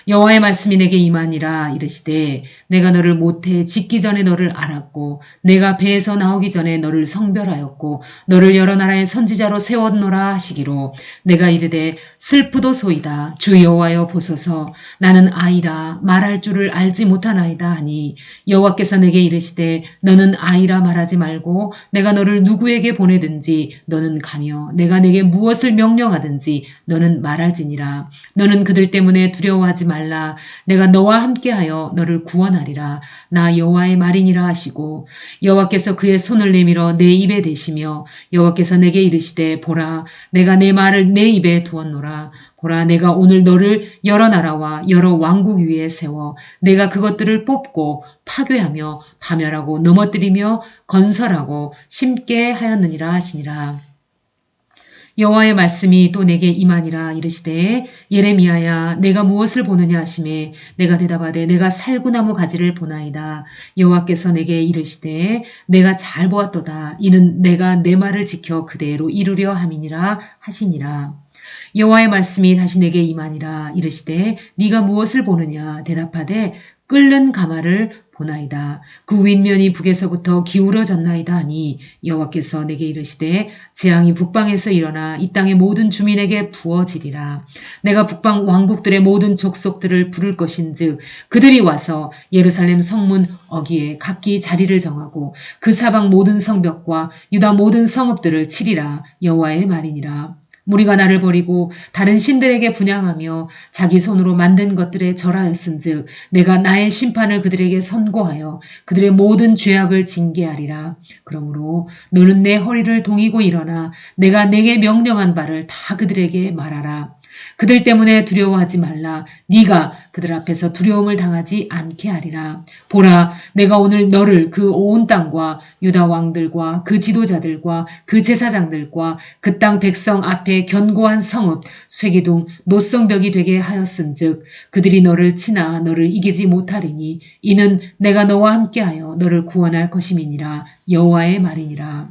Speaker 1: 여호와의 말씀이 내게 임하니라. 이르시되 내가 너를 모태에 짓기 전에 너를 알았고 내가 배에서 나오기 전에 너를 성별하였고 너를 여러 나라의 선지자로 세웠노라 하시기로 내가 이르되 슬프도소이다. 주 여호와여 보소서. 나는 아이라 말할 줄을 알지 못하나이다 하니 여호와께서 내게 이르시되 너는 아이라 말하지 말고 내가 너를 누구에게 보내든지 너는 가며 내가 내게 무엇을 명령하든지 너는 말할지니라. 너는 그들 때문에 두려워하지 말라. 내가 너와 함께하여 너를 구원하리라. 나 여호와의 말이니라 하시고 여호와께서 그의 손을 내밀어 내 입에 대시며 여호와께서 내게 이르시되 보라 내가 내 말을 내 입에 두었노라. 보라 내가 오늘 너를 여러 나라와 여러 왕국 위에 세워 내가 그것들을 뽑고 파괴하며 파멸하고 넘어뜨리며 건설하고 심게 하였느니라 하시니라. 여호와의 말씀이 또 내게 임하니라. 이르시되 예레미야야 내가 무엇을 보느냐 하시매 내가 대답하되 내가 살구나무 가지를 보나이다. 여호와께서 내게 이르시되 내가 잘 보았도다. 이는 내가 내 말을 지켜 그대로 이루려 함이니라 하시니라. 여호와의 말씀이 다시 내게 임하니라. 이르시되 네가 무엇을 보느냐. 대답하되 끓는 가마를 보나이다. 그 윗면이 북에서부터 기울어졌나이다 하니 여호와께서 내게 이르시되 재앙이 북방에서 일어나 이 땅의 모든 주민에게 부어지리라. 내가 북방 왕국들의 모든 족속들을 부를 것인즉 그들이 와서 예루살렘 성문 어귀에 각기 자리를 정하고 그 사방 모든 성벽과 유다 모든 성읍들을 치리라. 여호와의 말이니라. 무리가 나를 버리고 다른 신들에게 분향하며 자기 손으로 만든 것들에 절하였은즉 내가 나의 심판을 그들에게 선고하여 그들의 모든 죄악을 징계하리라. 그러므로 너는 내 허리를 동이고 일어나 내가 내게 명령한 바를 다 그들에게 말하라. 그들 때문에 두려워하지 말라. 네가 그들 앞에서 두려움을 당하지 않게 하리라. 보라 내가 오늘 너를 그 온 땅과 유다 왕들과 그 지도자들과 그 제사장들과 그 땅 백성 앞에 견고한 성읍 쇠기둥 노성벽이 되게 하였은즉 그들이 너를 치나 너를 이기지 못하리니 이는 내가 너와 함께하여 너를 구원할 것임이니라. 여호와의 말이니라.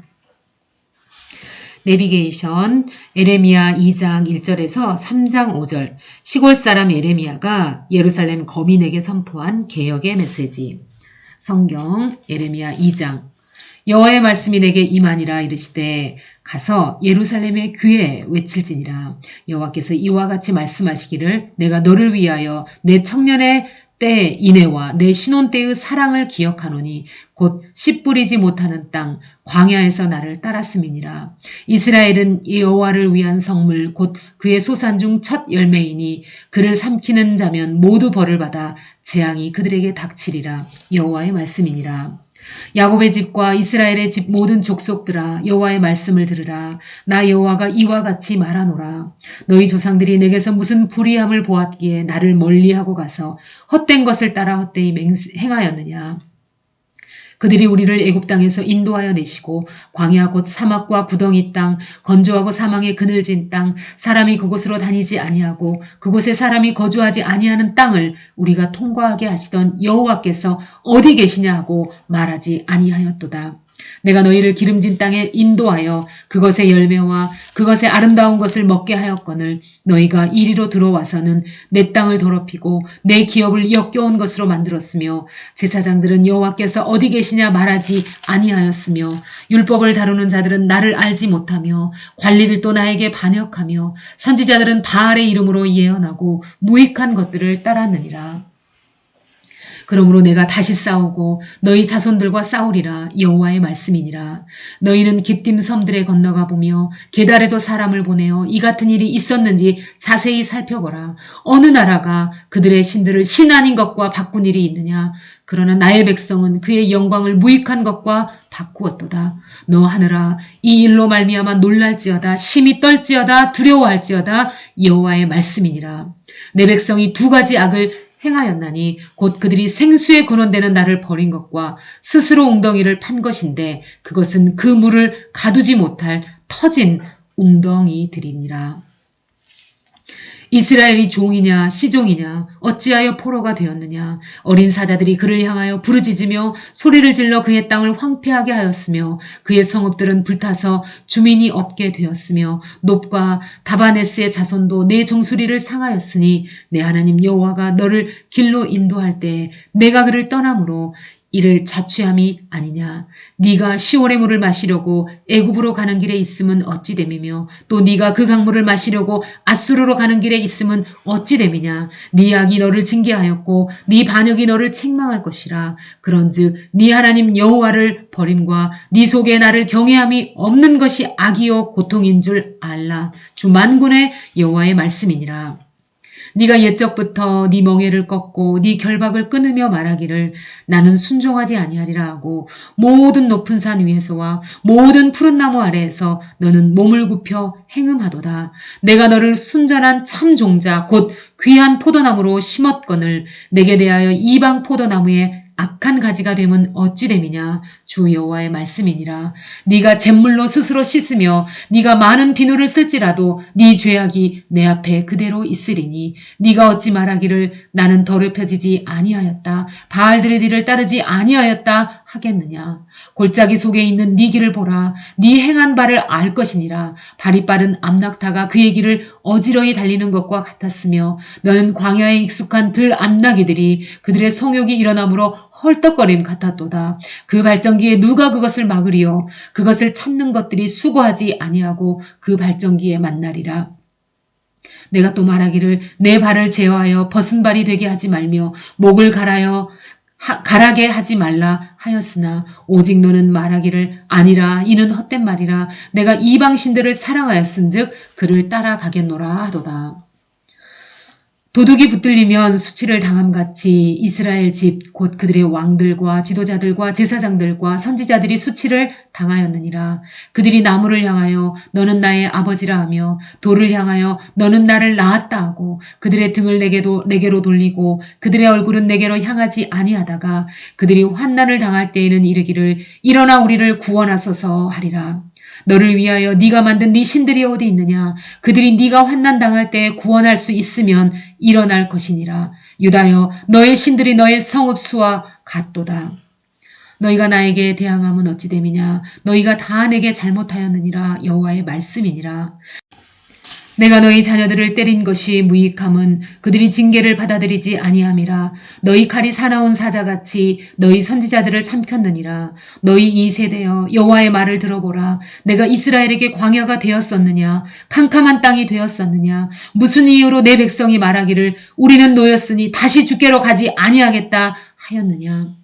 Speaker 1: 내비게이션 예레미야 2장 1절에서 3장 5절 시골 사람 예레미야가 예루살렘 거민에게 선포한 개혁의 메시지. 성경 예레미야 2장 여호와의 말씀이 내게 임하니라. 이르시되 가서 예루살렘의 귀에 외칠지니라. 여호와께서 이와 같이 말씀하시기를 내가 너를 위하여 내 청년의 때의 인애와 내 신혼 때의 사랑을 기억하노니 곧 씨 뿌리지 못하는 땅 광야에서 나를 따랐음이니라. 이스라엘은 여호와를 위한 성물 곧 그의 소산 중 첫 열매이니 그를 삼키는 자면 모두 벌을 받아 재앙이 그들에게 닥치리라. 여호와의 말씀이니라. 야곱의 집과 이스라엘의 집 모든 족속들아 여호와의 말씀을 들으라. 나 여호와가 이와 같이 말하노라. 너희 조상들이 내게서 무슨 불의함을 보았기에 나를 멀리하고 가서 헛된 것을 따라 헛되이 행하였느냐. 그들이 우리를 애굽 땅에서 인도하여 내시고 광야 곧 사막과 구덩이 땅, 건조하고 사망의 그늘진 땅, 사람이 그곳으로 다니지 아니하고 그곳에 사람이 거주하지 아니하는 땅을 우리가 통과하게 하시던 여호와께서 어디 계시냐 하고 말하지 아니하였도다. 내가 너희를 기름진 땅에 인도하여 그것의 열매와 그것의 아름다운 것을 먹게 하였거늘 너희가 이리로 들어와서는 내 땅을 더럽히고 내 기업을 역겨운 것으로 만들었으며 제사장들은 여호와께서 어디 계시냐 말하지 아니하였으며 율법을 다루는 자들은 나를 알지 못하며 관리들도 나에게 반역하며 선지자들은 바알의 이름으로 예언하고 무익한 것들을 따랐느니라. 그러므로 내가 다시 싸우고 너희 자손들과 싸우리라. 여호와의 말씀이니라. 너희는 기띔 섬들에 건너가 보며 게달에도 사람을 보내어 이 같은 일이 있었는지 자세히 살펴보라. 어느 나라가 그들의 신들을 신 아닌 것과 바꾼 일이 있느냐. 그러나 나의 백성은 그의 영광을 무익한 것과 바꾸었도다. 너 하늘아, 이 일로 말미암아 놀랄지어다. 심히 떨지어다. 두려워할지어다. 여호와의 말씀이니라. 내 백성이 두 가지 악을 행하였나니 곧 그들이 생수에 근원되는 나를 버린 것과 스스로 웅덩이를 판 것인데 그것은 그 물을 가두지 못할 터진 웅덩이들이니라. 이스라엘이 종이냐 시종이냐 어찌하여 포로가 되었느냐. 어린 사자들이 그를 향하여 부르짖으며 소리를 질러 그의 땅을 황폐하게 하였으며 그의 성읍들은 불타서 주민이 없게 되었으며 놉과 다바네스의 자손도 내 종소리를 상하였으니 내 하나님 여호와가 너를 길로 인도할 때 내가 그를 떠남으로 이를 자취함이 아니냐. 네가 시온의 물을 마시려고 애굽으로 가는 길에 있음은 어찌 됨이며 또 네가 그 강물을 마시려고 앗수르로 가는 길에 있음은 어찌 됨이냐. 네 악이 너를 징계하였고 네 반역이 너를 책망할 것이라. 그런즉 네 하나님 여호와를 버림과 네 속에 나를 경외함이 없는 것이 악이요 고통인 줄 알라. 주 만군의 여호와의 말씀이니라. 네가 옛적부터 네 멍에를 꺾고 네 결박을 끊으며 말하기를 나는 순종하지 아니하리라 하고 모든 높은 산 위에서와 모든 푸른 나무 아래에서 너는 몸을 굽혀 행음하도다. 내가 너를 순전한 참 종자 곧 귀한 포도나무로 심었거늘 내게 대하여 이방 포도나무에 악한 가지가 됨은 어찌 됨이냐. 주 여호와의 말씀이니라. 네가 잿물로 스스로 씻으며 네가 많은 비누를 쓸지라도 네 죄악이 내 앞에 그대로 있으리니 네가 어찌 말하기를 나는 더럽혀지지 아니하였다. 바알들의 뒤를 따르지 아니하였다 하겠느냐. 골짜기 속에 있는 네 길을 보라. 네 행한 바를 알 것이니라. 발이 빠른 암낙타가 그의 길을 어지러이 달리는 것과 같았으며 너는 광야에 익숙한 들 암나기들이 그들의 성욕이 일어나므로 헐떡거림 같았도다. 그 발전기에 누가 그것을 막으리요. 그것을 찾는 것들이 수고하지 아니하고 그 발전기에 만나리라. 내가 또 말하기를 내 발을 제어하여 벗은 발이 되게 하지 말며 목을 가라게 하지 말라 하였으나 오직 너는 말하기를 아니라 이는 헛된 말이라. 내가 이방 신들을 사랑하였은즉 그를 따라가겠노라 하도다. 도둑이 붙들리면 수치를 당함같이 이스라엘 집 곧 그들의 왕들과 지도자들과 제사장들과 선지자들이 수치를 당하였느니라. 그들이 나무를 향하여 너는 나의 아버지라 하며 돌을 향하여 너는 나를 낳았다 하고 그들의 등을 내게로 돌리고 그들의 얼굴은 내게로 향하지 아니하다가 그들이 환난을 당할 때에는 이르기를 일어나 우리를 구원하소서 하리라. 너를 위하여 네가 만든 네 신들이 어디 있느냐. 그들이 네가 환난 당할 때 구원할 수 있으면 일어날 것이니라. 유다여 너의 신들이 너의 성읍 수와 같도다. 너희가 나에게 대항함은 어찌 됨이냐. 너희가 다 내게 잘못하였느니라. 여호와의 말씀이니라. 내가 너희 자녀들을 때린 것이 무익함은 그들이 징계를 받아들이지 아니함이라. 너희 칼이 사나운 사자같이 너희 선지자들을 삼켰느니라. 너희 이 세대여 여호와의 말을 들어보라. 내가 이스라엘에게 광야가 되었었느냐. 캄캄한 땅이 되었었느냐. 무슨 이유로 내 백성이 말하기를 우리는 노였으니 다시 주께로 가지 아니하겠다 하였느냐.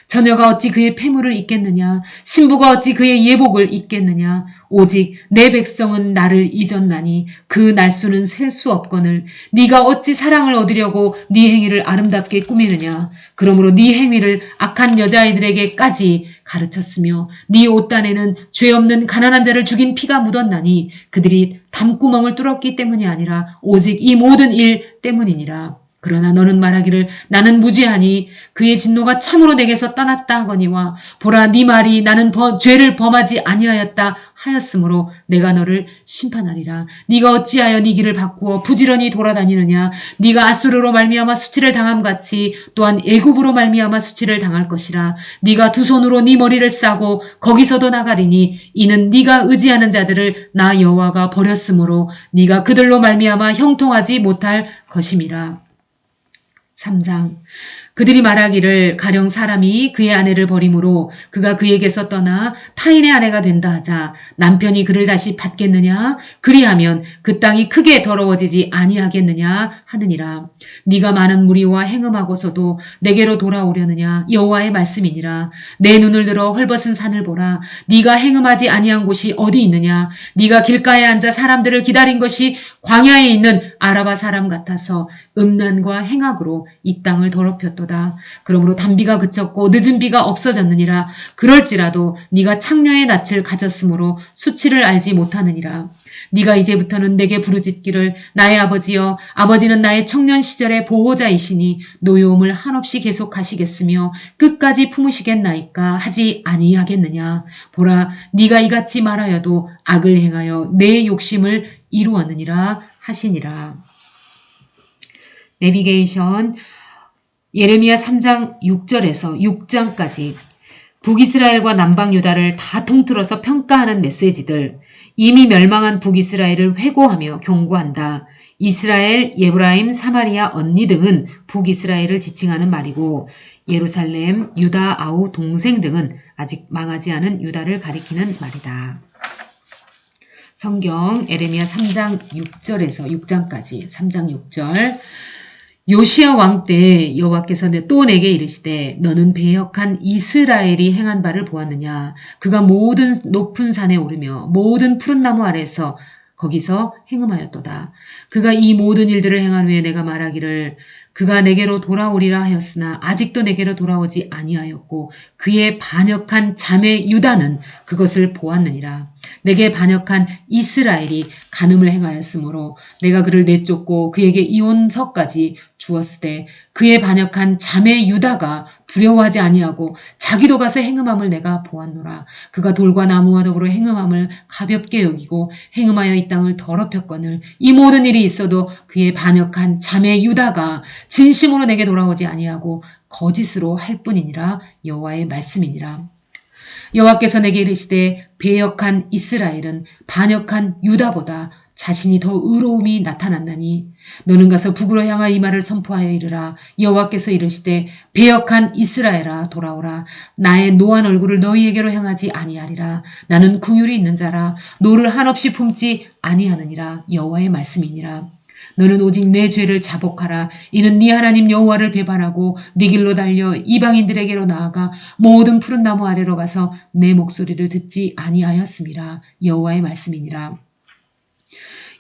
Speaker 1: 처녀가 어찌 그의 폐물을 입겠느냐. 신부가 어찌 그의 예복을 입겠느냐. 오직 내 백성은 나를 잊었나니 그 날수는 셀 수 없거늘 네가 어찌 사랑을 얻으려고 네 행위를 아름답게 꾸미느냐. 그러므로 네 행위를 악한 여자아이들에게까지 가르쳤으며 네 옷단에는 죄 없는 가난한 자를 죽인 피가 묻었나니 그들이 담구멍을 뚫었기 때문이 아니라 오직 이 모든 일 때문이니라. 그러나 너는 말하기를 나는 무죄하니 그의 진노가 참으로 내게서 떠났다 하거니와 보라 네 말이 나는 죄를 범하지 아니하였다 하였으므로 내가 너를 심판하리라. 네가 어찌하여 네 길을 바꾸어 부지런히 돌아다니느냐. 네가 아수르로 말미암아 수치를 당함같이 또한 애굽으로 말미암아 수치를 당할 것이라. 네가 두 손으로 네 머리를 싸고 거기서도 나가리니 이는 네가 의지하는 자들을 나 여호와가 버렸으므로 네가 그들로 말미암아 형통하지 못할 것임이라. 3장 그들이 말하기를 가령 사람이 그의 아내를 버림으로 그가 그에게서 떠나 타인의 아내가 된다 하자 남편이 그를 다시 받겠느냐 그리하면 그 땅이 크게 더러워지지 아니하겠느냐 하느니라. 네가 많은 무리와 행음하고서도 내게로 돌아오려느냐 여호와의 말씀이니라. 내 눈을 들어 헐벗은 산을 보라. 네가 행음하지 아니한 곳이 어디 있느냐. 네가 길가에 앉아 사람들을 기다린 것이 광야에 있는 아라바 사람 같아서 음란과 행악으로 이 땅을 더럽혔도다. 그러므로 단비가 그쳤고 늦은 비가 없어졌느니라. 그럴지라도 네가 창녀의 낯을 가졌으므로 수치를 알지 못하느니라. 네가 이제부터는 내게 부르짖기를 나의 아버지여 아버지는 나의 청년 시절의 보호자이시니 노여움을 한없이 계속하시겠으며 끝까지 품으시겠나이까 하지 아니하겠느냐. 보라 네가 이같이 말하여도 악을 행하여 내 욕심을 이루었느니라 하시니라. 내비게이션 예레미야 3장 6절에서 6장까지 북이스라엘과 남방유다를 다 통틀어서 평가하는 메시지들. 이미 멸망한 북이스라엘을 회고하며 경고한다. 이스라엘, 예브라임, 사마리아, 언니 등은 북이스라엘을 지칭하는 말이고 예루살렘, 유다, 아우, 동생 등은 아직 망하지 않은 유다를 가리키는 말이다. 성경 예레미야 3장 6절에서 6장까지 3장 6절 요시야 왕 때 여호와께서 또 내게 이르시되 너는 배역한 이스라엘이 행한 바를 보았느냐. 그가 모든 높은 산에 오르며 모든 푸른 나무 아래서 거기서 행음하였도다. 그가 이 모든 일들을 행한 후에 내가 말하기를 그가 내게로 돌아오리라 하였으나 아직도 내게로 돌아오지 아니하였고 그의 반역한 자매 유다는 그것을 보았느니라. 내게 반역한 이스라엘이 간음을 행하였으므로 내가 그를 내쫓고 그에게 이혼서까지 주었으되 그의 반역한 자매 유다가 두려워하지 아니하고 자기도 가서 행음함을 내가 보았노라. 그가 돌과 나무와 더불어 행음함을 가볍게 여기고 행음하여 이 땅을 더럽혔거늘 이 모든 일이 있어도 그의 반역한 자매 유다가 진심으로 내게 돌아오지 아니하고 거짓으로 할 뿐이니라. 여호와의 말씀이니라. 여호와께서 내게 이르시되 배역한 이스라엘은 반역한 유다보다 자신이 더 의로움이 나타났나니 너는 가서 북으로 향하 이 말을 선포하여 이르라. 여호와께서 이르시되 배역한 이스라엘아 돌아오라. 나의 노한 얼굴을 너희에게로 향하지 아니하리라. 나는 긍휼이 있는 자라 노를 한없이 품지 아니하느니라. 여호와의 말씀이니라. 너는 오직 내 죄를 자복하라. 이는 네 하나님 여호와를 배반하고 네 길로 달려 이방인들에게로 나아가 모든 푸른 나무 아래로 가서 내 목소리를 듣지 아니하였음이라. 여호와의 말씀이니라.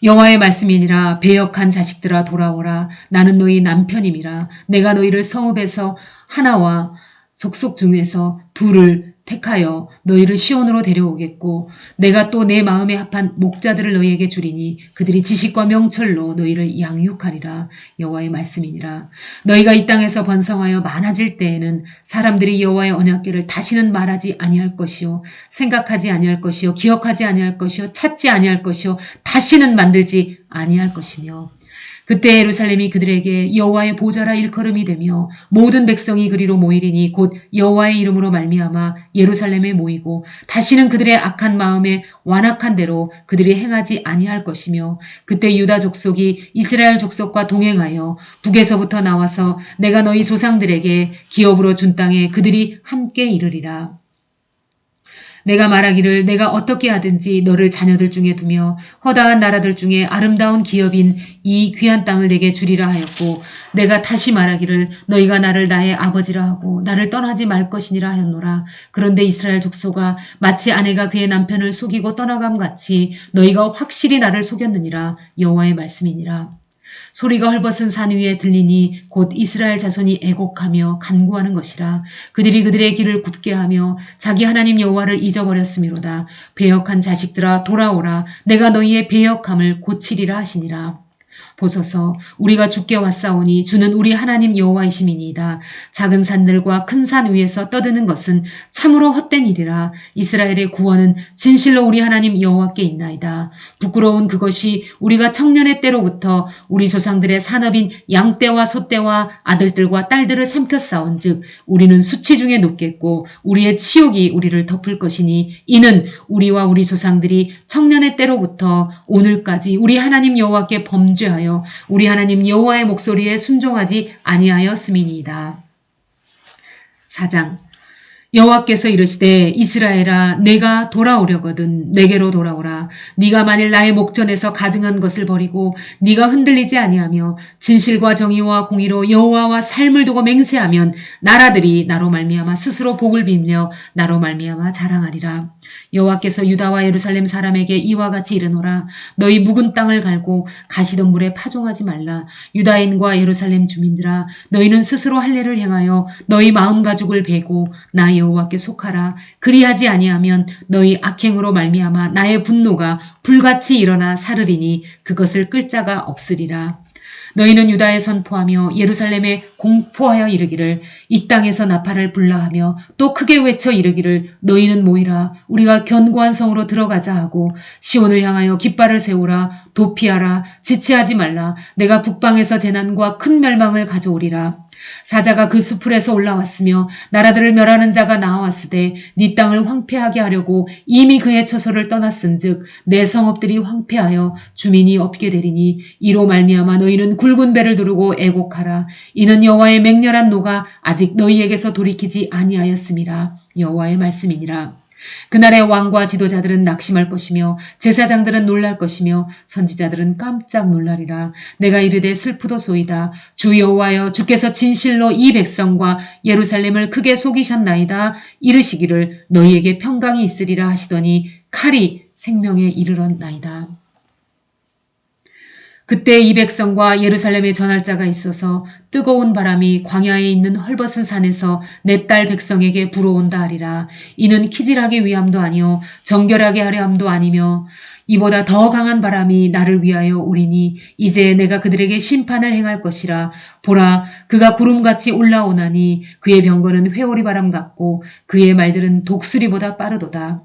Speaker 1: 여호와의 말씀이니라. 배역한 자식들아 돌아오라. 나는 너희 남편임이라. 내가 너희를 성읍에서 하나와 족속 중에서 둘을 택하여 너희를 시온으로 데려오겠고 내가 또 내 마음에 합한 목자들을 너희에게 주리니 그들이 지식과 명철로 너희를 양육하리라. 여호와의 말씀이니라. 너희가 이 땅에서 번성하여 많아질 때에는 사람들이 여호와의 언약궤를 다시는 말하지 아니할 것이요 생각하지 아니할 것이요 기억하지 아니할 것이요 찾지 아니할 것이요 다시는 만들지 아니할 것이며 그때 예루살렘이 그들에게 여호와의 보좌라 일컬음이 되며 모든 백성이 그리로 모이리니 곧 여호와의 이름으로 말미암아 예루살렘에 모이고 다시는 그들의 악한 마음에 완악한 대로 그들이 행하지 아니할 것이며 그때 유다 족속이 이스라엘 족속과 동행하여 북에서부터 나와서 내가 너희 조상들에게 기업으로 준 땅에 그들이 함께 이르리라. 내가 말하기를 내가 어떻게 하든지 너를 자녀들 중에 두며 허다한 나라들 중에 아름다운 기업인 이 귀한 땅을 내게 주리라 하였고 내가 다시 말하기를 너희가 나를 나의 아버지라 하고 나를 떠나지 말 것이니라 하였노라. 그런데 이스라엘 족속아 마치 아내가 그의 남편을 속이고 떠나감 같이 너희가 확실히 나를 속였느니라. 여호와의 말씀이니라. 소리가 헐벗은 산 위에 들리니 곧 이스라엘 자손이 애곡하며 간구하는 것이라. 그들이 그들의 길을 굽게 하며 자기 하나님 여호와를 잊어버렸음이로다. 배역한 자식들아 돌아오라. 내가 너희의 배역함을 고치리라 하시니라. 보소서 우리가 주께 왔사오니 주는 우리 하나님 여호와이심이니이다. 작은 산들과 큰 산 위에서 떠드는 것은 참으로 헛된 일이라. 이스라엘의 구원은 진실로 우리 하나님 여호와께 있나이다. 부끄러운 그것이 우리가 청년의 때로부터 우리 조상들의 산업인 양떼와 소떼와 아들들과 딸들을 삼켰사온즉 우리는 수치 중에 눕겠고 우리의 치욕이 우리를 덮을 것이니 이는 우리와 우리 조상들이 청년의 때로부터 오늘까지 우리 하나님 여호와께 범죄하여 우리 하나님 여호와의 목소리에 순종하지 아니하였음이니이다. 4장 여호와께서 이르시되 이스라엘아 내가 돌아오려거든 내게로 돌아오라. 네가 만일 나의 목전에서 가증한 것을 버리고 네가 흔들리지 아니하며 진실과 정의와 공의로 여호와와 삶을 두고 맹세하면 나라들이 나로 말미암아 스스로 복을 빌며 나로 말미암아 자랑하리라. 여호와께서 유다와 예루살렘 사람에게 이와 같이 이르노라. 너희 묵은 땅을 갈고 가시던 물에 파종하지 말라. 유다인과 예루살렘 주민들아 너희는 스스로 할례를 행하여 너희 마음 가죽을 베고 나 여호와께 속하라. 그리하지 아니하면 너희 악행으로 말미암아 나의 분노가 불같이 일어나 사르리니 그것을 끌 자가 없으리라. 너희는 유다에 선포하며 예루살렘에 공포하여 이르기를 이 땅에서 나팔을 불라하며 또 크게 외쳐 이르기를 너희는 모이라 우리가 견고한 성으로 들어가자 하고 시온을 향하여 깃발을 세우라. 도피하라. 지체하지 말라. 내가 북방에서 재난과 큰 멸망을 가져오리라. 사자가 그 수풀에서 올라왔으며 나라들을 멸하는 자가 나와왔으되 네 땅을 황폐하게 하려고 이미 그의 처소를 떠났은즉 내 성읍들이 황폐하여 주민이 없게 되리니 이로 말미암아 너희는 굵은 배를 두르고 애곡하라. 이는 여호와의 맹렬한 노가 아직 너희에게서 돌이키지 아니하였음이라. 여호와의 말씀이니라. 그날의 왕과 지도자들은 낙심할 것이며 제사장들은 놀랄 것이며 선지자들은 깜짝 놀라리라. 내가 이르되 슬프도소이다. 주 여호와여 주께서 진실로 이 백성과 예루살렘을 크게 속이셨나이다. 이르시기를 너희에게 평강이 있으리라 하시더니 칼이 생명에 이르렀나이다. 그때 이 백성과 예루살렘에 전할 자가 있어서 뜨거운 바람이 광야에 있는 헐벗은 산에서 내 딸 백성에게 불어온다 하리라. 이는 키질하기 위함도 아니요 정결하게 하려 함도 아니며 이보다 더 강한 바람이 나를 위하여 오리니 이제 내가 그들에게 심판을 행할 것이라. 보라 그가 구름같이 올라오나니 그의 병거는 회오리 바람 같고 그의 말들은 독수리보다 빠르도다.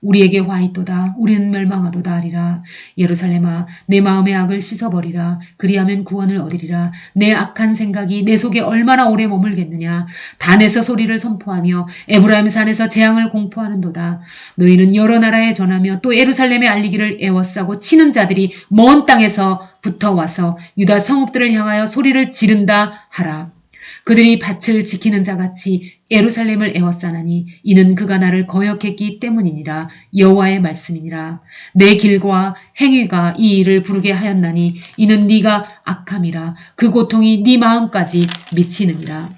Speaker 1: 우리에게 화 있도다. 우리는 멸망하도다 하리라. 예루살렘아 내 마음의 악을 씻어버리라. 그리하면 구원을 얻으리라. 내 악한 생각이 내 속에 얼마나 오래 머물겠느냐. 단에서 소리를 선포하며 에브라임 산에서 재앙을 공포하는도다. 너희는 여러 나라에 전하며 또 예루살렘에 알리기를 애워싸고 치는 자들이 먼 땅에서 붙어와서 유다 성읍들을 향하여 소리를 지른다 하라. 그들이 밭을 지키는 자같이 예루살렘을 애워싸나니 이는 그가 나를 거역했기 때문이니라. 여호와의 말씀이니라. 내 길과 행위가 이 일을 부르게 하였나니 이는 네가 악함이라. 그 고통이 네 마음까지 미치느니라.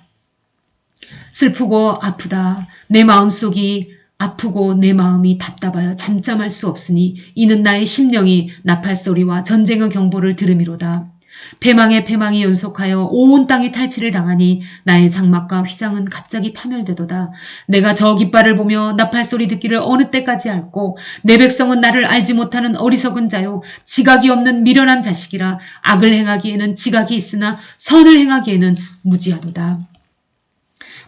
Speaker 1: 슬프고 아프다. 내 마음속이 아프고 내 마음이 답답하여 잠잠할 수 없으니 이는 나의 심령이 나팔소리와 전쟁의 경보를 들음이로다. 패망에 패망이 연속하여 온 땅이 탈취를 당하니 나의 장막과 휘장은 갑자기 파멸되도다. 내가 저 깃발을 보며 나팔소리 듣기를 어느 때까지 앓고 내 백성은 나를 알지 못하는 어리석은 자요 지각이 없는 미련한 자식이라. 악을 행하기에는 지각이 있으나 선을 행하기에는 무지하도다.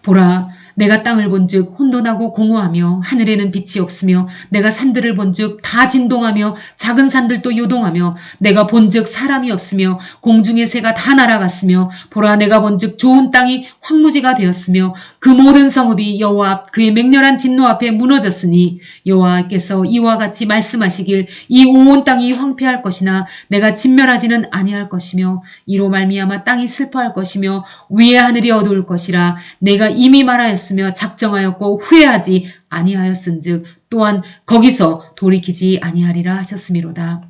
Speaker 1: 보라 내가 땅을 본즉 혼돈하고 공허하며 하늘에는 빛이 없으며 내가 산들을 본즉 다 진동하며 작은 산들도 요동하며 내가 본즉 사람이 없으며 공중의 새가 다 날아갔으며 보라 내가 본즉 좋은 땅이 황무지가 되었으며 그 모든 성읍이 여호와 앞 그의 맹렬한 진노 앞에 무너졌으니 여호와께서 이와 같이 말씀하시길 이 온 땅이 황폐할 것이나 내가 진멸하지는 아니할 것이며 이로 말미암아 땅이 슬퍼할 것이며 위의 하늘이 어두울 것이라. 내가 이미 말하였으며 작정하였고 후회하지 아니하였은즉 또한 거기서 돌이키지 아니하리라 하셨음이로다.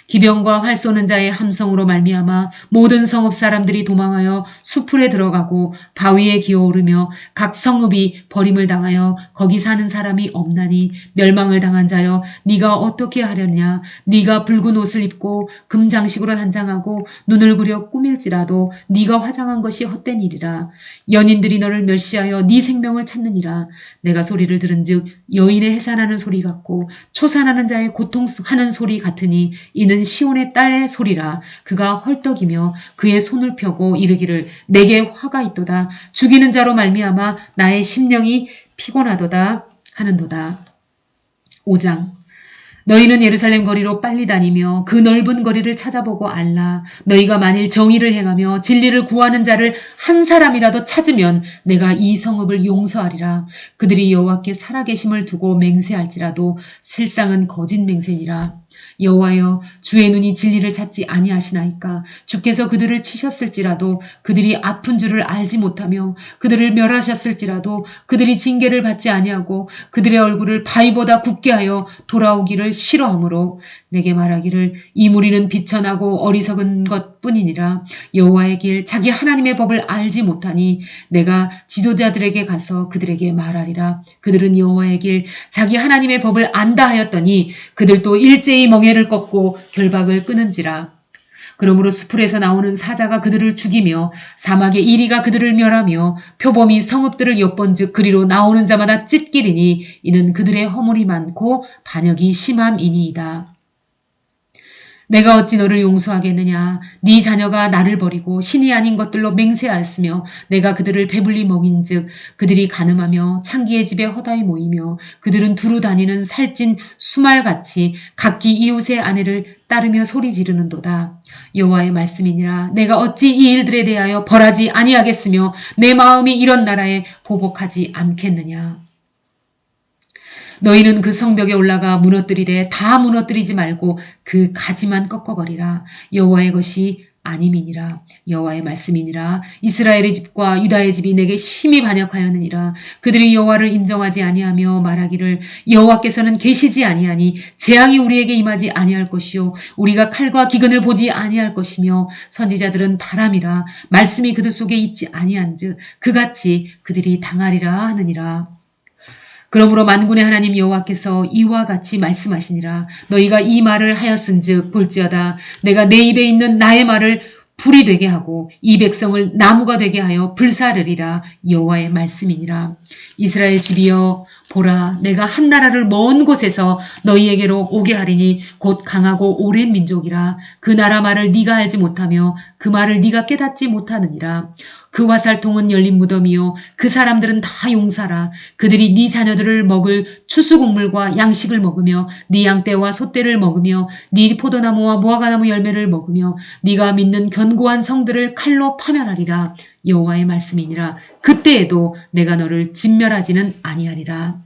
Speaker 1: 기병과 활 쏘는 자의 함성으로 말미암아 모든 성읍 사람들이 도망하여 수풀에 들어가고 바위에 기어오르며 각 성읍이 버림을 당하여 거기 사는 사람이 없나니 멸망을 당한 자여 네가 어떻게 하려냐. 네가 붉은 옷을 입고 금장식으로 단장하고 눈을 그려 꾸밀지라도 네가 화장한 것이 헛된 일이라. 연인들이 너를 멸시하여 네 생명을 찾느니라. 내가 소리를 들은즉 여인의 해산하는 소리 같고 초산하는 자의 고통하는 소리 같으니 이는 있는 시온의 딸의 소리라. 그가 헐떡이며 그의 손을 펴고 이르기를 내게 화가 있도다. 죽이는 자로 말미암아 나의 심령이 피곤하도다 하는도다. 5장. 너희는 예루살렘 거리로 빨리 다니며 그 넓은 거리를 찾아보고 알라. 너희가 만일 정의를 행하며 진리를 구하는 자를 한 사람이라도 찾으면 내가 이 성읍을 용서하리라. 그들이 여호와께 살아계심을 두고 맹세할지라도 실상은 거짓 맹세니라. 여호와여, 주의 눈이 진리를 찾지 아니하시나이까. 주께서 그들을 치셨을지라도 그들이 아픈 줄을 알지 못하며 그들을 멸하셨을지라도 그들이 징계를 받지 아니하고 그들의 얼굴을 바위보다 굳게 하여 돌아오기를 싫어하므로 내게 말하기를 이 무리는 비천하고 어리석은 것뿐이니라. 여호와의 길 자기 하나님의 법을 알지 못하니 내가 지도자들에게 가서 그들에게 말하리라. 그들은 여호와의 길 자기 하나님의 법을 안다 하였더니 그들도 일제히 멍에를 꺾고 결박을 끊은지라. 그러므로 수풀에서 나오는 사자가 그들을 죽이며 사막의 이리가 그들을 멸하며 표범이 성읍들을 엿본즉 그리로 나오는 자마다 찢기리니 이는 그들의 허물이 많고 반역이 심함이니이다. 내가 어찌 너를 용서하겠느냐. 네 자녀가 나를 버리고 신이 아닌 것들로 맹세하였으며 내가 그들을 배불리 먹인즉 그들이 간음하며 창기의 집에 허다히 모이며 그들은 두루 다니는 살찐 수말같이 각기 이웃의 아내를 따르며 소리 지르는도다. 여호와의 말씀이니라. 내가 어찌 이 일들에 대하여 벌하지 아니하겠으며 내 마음이 이런 나라에 보복하지 않겠느냐. 너희는 그 성벽에 올라가 무너뜨리되 다 무너뜨리지 말고 그 가지만 꺾어버리라. 여호와의 것이 아님이니라. 여호와의 말씀이니라. 이스라엘의 집과 유다의 집이 내게 심히 반역하였느니라. 그들이 여호와를 인정하지 아니하며 말하기를 여호와께서는 계시지 아니하니 재앙이 우리에게 임하지 아니할 것이요 우리가 칼과 기근을 보지 아니할 것이며 선지자들은 바람이라. 말씀이 그들 속에 있지 아니한즉 그같이 그들이 당하리라 하느니라. 그러므로 만군의 하나님 여호와께서 이와 같이 말씀하시니라. 너희가 이 말을 하였은즉 볼지어다 내가 내 입에 있는 나의 말을 불이 되게 하고 이 백성을 나무가 되게 하여 불사르리라. 여호와의 말씀이니라. 이스라엘 집이여 보라 내가 한 나라를 먼 곳에서 너희에게로 오게 하리니 곧 강하고 오랜 민족이라. 그 나라 말을 네가 알지 못하며 그 말을 네가 깨닫지 못하느니라. 그 화살통은 열린 무덤이요 그 사람들은 다 용사라. 그들이 네 자녀들을 먹을 추수곡물과 양식을 먹으며 네 양떼와 소떼를 먹으며 네 포도나무와 무화과나무 열매를 먹으며 네가 믿는 견고한 성들을 칼로 파멸하리라. 여호와의 말씀이니라. 그때에도 내가 너를 진멸하지는 아니하리라.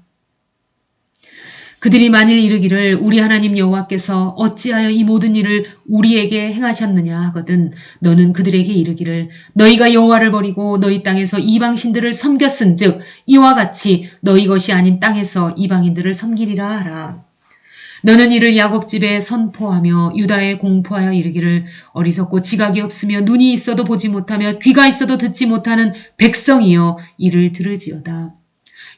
Speaker 1: 그들이 만일 이르기를 우리 하나님 여호와께서 어찌하여 이 모든 일을 우리에게 행하셨느냐 하거든 너는 그들에게 이르기를 너희가 여호와를 버리고 너희 땅에서 이방신들을 섬겼은즉 이와 같이 너희 것이 아닌 땅에서 이방인들을 섬기리라 하라. 너는 이를 야곱 집에 선포하며 유다에 공포하여 이르기를 어리석고 지각이 없으며 눈이 있어도 보지 못하며 귀가 있어도 듣지 못하는 백성이여 이를 들을지어다.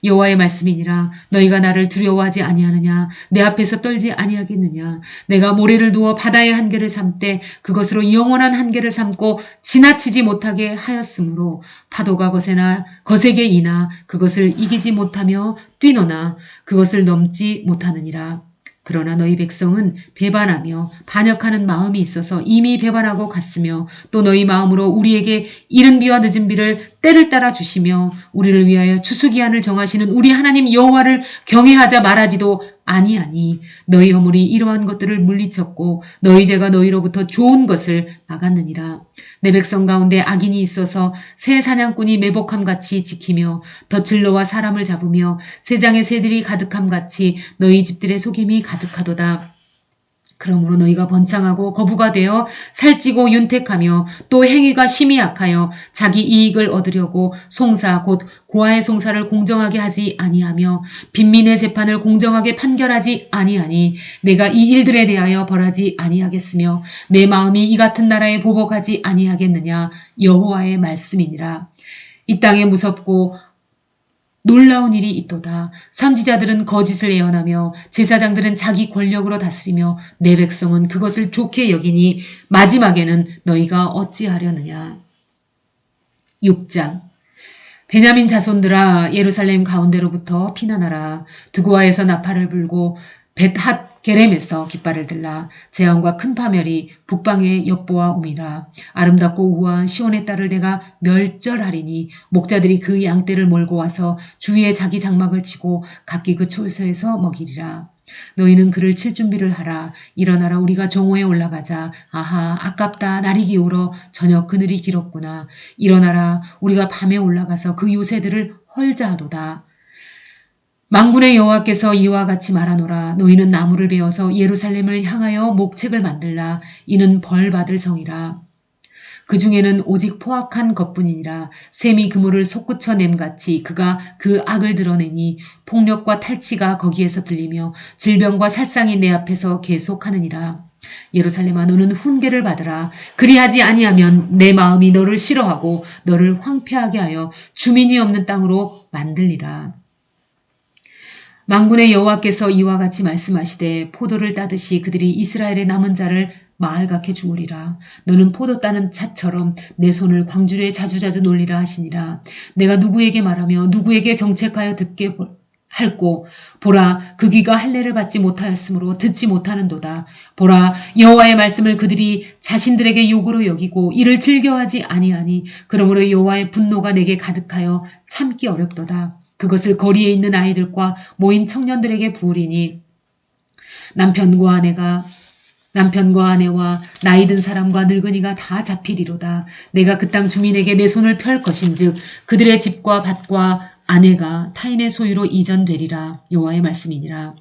Speaker 1: 여호와의 말씀이니라. 너희가 나를 두려워하지 아니하느냐. 내 앞에서 떨지 아니하겠느냐. 내가 모래를 두어 바다의 한계를 삼되 그것으로 영원한 한계를 삼고 지나치지 못하게 하였으므로 파도가 거세게 이나 그것을 이기지 못하며 뛰노나 그것을 넘지 못하느니라. 그러나 너희 백성은 배반하며 반역하는 마음이 있어서 이미 배반하고 갔으며 또 너희 마음으로 우리에게 이른 비와 늦은 비를 때를 따라 주시며 우리를 위하여 추수기한을 정하시는 우리 하나님 여호와를 경외하자 말하지도 아니하니 너희 허물이 이러한 것들을 물리쳤고 너희 죄가 너희로부터 좋은 것을 막았느니라. 내 백성 가운데 악인이 있어서 새 사냥꾼이 매복함같이 지키며 덫을 놓아 사람을 잡으며 새장의 새들이 가득함같이 너희 집들의 속임이 가득하도다. 그러므로 너희가 번창하고 거부가 되어 살찌고 윤택하며 또 행위가 심히 악하여 자기 이익을 얻으려고 송사 곧 고아의 송사를 공정하게 하지 아니하며 빈민의 재판을 공정하게 판결하지 아니하니 내가 이 일들에 대하여 벌하지 아니하겠으며 내 마음이 이 같은 나라에 보복하지 아니하겠느냐. 여호와의 말씀이니라. 이 땅에 무섭고 놀라운 일이 있도다. 선지자들은 거짓을 예언하며 제사장들은 자기 권력으로 다스리며 내 백성은 그것을 좋게 여기니 마지막에는 너희가 어찌하려느냐. 6장. 베냐민 자손들아 예루살렘 가운데로부터 피난하라. 두고아에서 나팔을 불고 벳핫 게렘에서 깃발을 들라. 재앙과 큰 파멸이 북방에 엿보아 오미라. 아름답고 우아한 시온의 딸을 내가 멸절하리니 목자들이 그 양떼를 몰고 와서 주위에 자기 장막을 치고 각기 그 초소에서 먹이리라. 너희는 그를 칠 준비를 하라. 일어나라, 우리가 정오에 올라가자. 아하, 아깝다, 날이 기울어 저녁 그늘이 길었구나. 일어나라, 우리가 밤에 올라가서 그 요새들을 헐자하도다. 만군의 여호와께서 이와 같이 말하노라. 너희는 나무를 베어서 예루살렘을 향하여 목책을 만들라. 이는 벌 받을 성이라. 그 중에는 오직 포악한 것뿐이니라. 샘이 그물을 솟구쳐 냄같이 그가 그 악을 드러내니 폭력과 탈취가 거기에서 들리며 질병과 살상이 내 앞에서 계속하느니라. 예루살렘아, 너는 훈계를 받으라. 그리하지 아니하면 내 마음이 너를 싫어하고 너를 황폐하게 하여 주민이 없는 땅으로 만들리라. 만군의 여호와께서 이와 같이 말씀하시되 포도를 따듯이 그들이 이스라엘의 남은 자를 마을같게 주우리라. 너는 포도 따는 자처럼 내 손을 광주리에 자주자주 놀리라 하시니라. 내가 누구에게 말하며 누구에게 경책하여 듣게 할꼬. 보라, 그 귀가 할례를 받지 못하였으므로 듣지 못하는도다. 보라, 여호와의 말씀을 그들이 자신들에게 욕으로 여기고 이를 즐겨하지 아니하니 그러므로 여호와의 분노가 내게 가득하여 참기 어렵도다. 그것을 거리에 있는 아이들과 모인 청년들에게 부으리니 남편과 아내와 나이 든 사람과 늙은이가 다 잡히리로다. 내가 그 땅 주민에게 내 손을 펼 것인즉 그들의 집과 밭과 아내가 타인의 소유로 이전되리라. 여호와의 말씀이니라.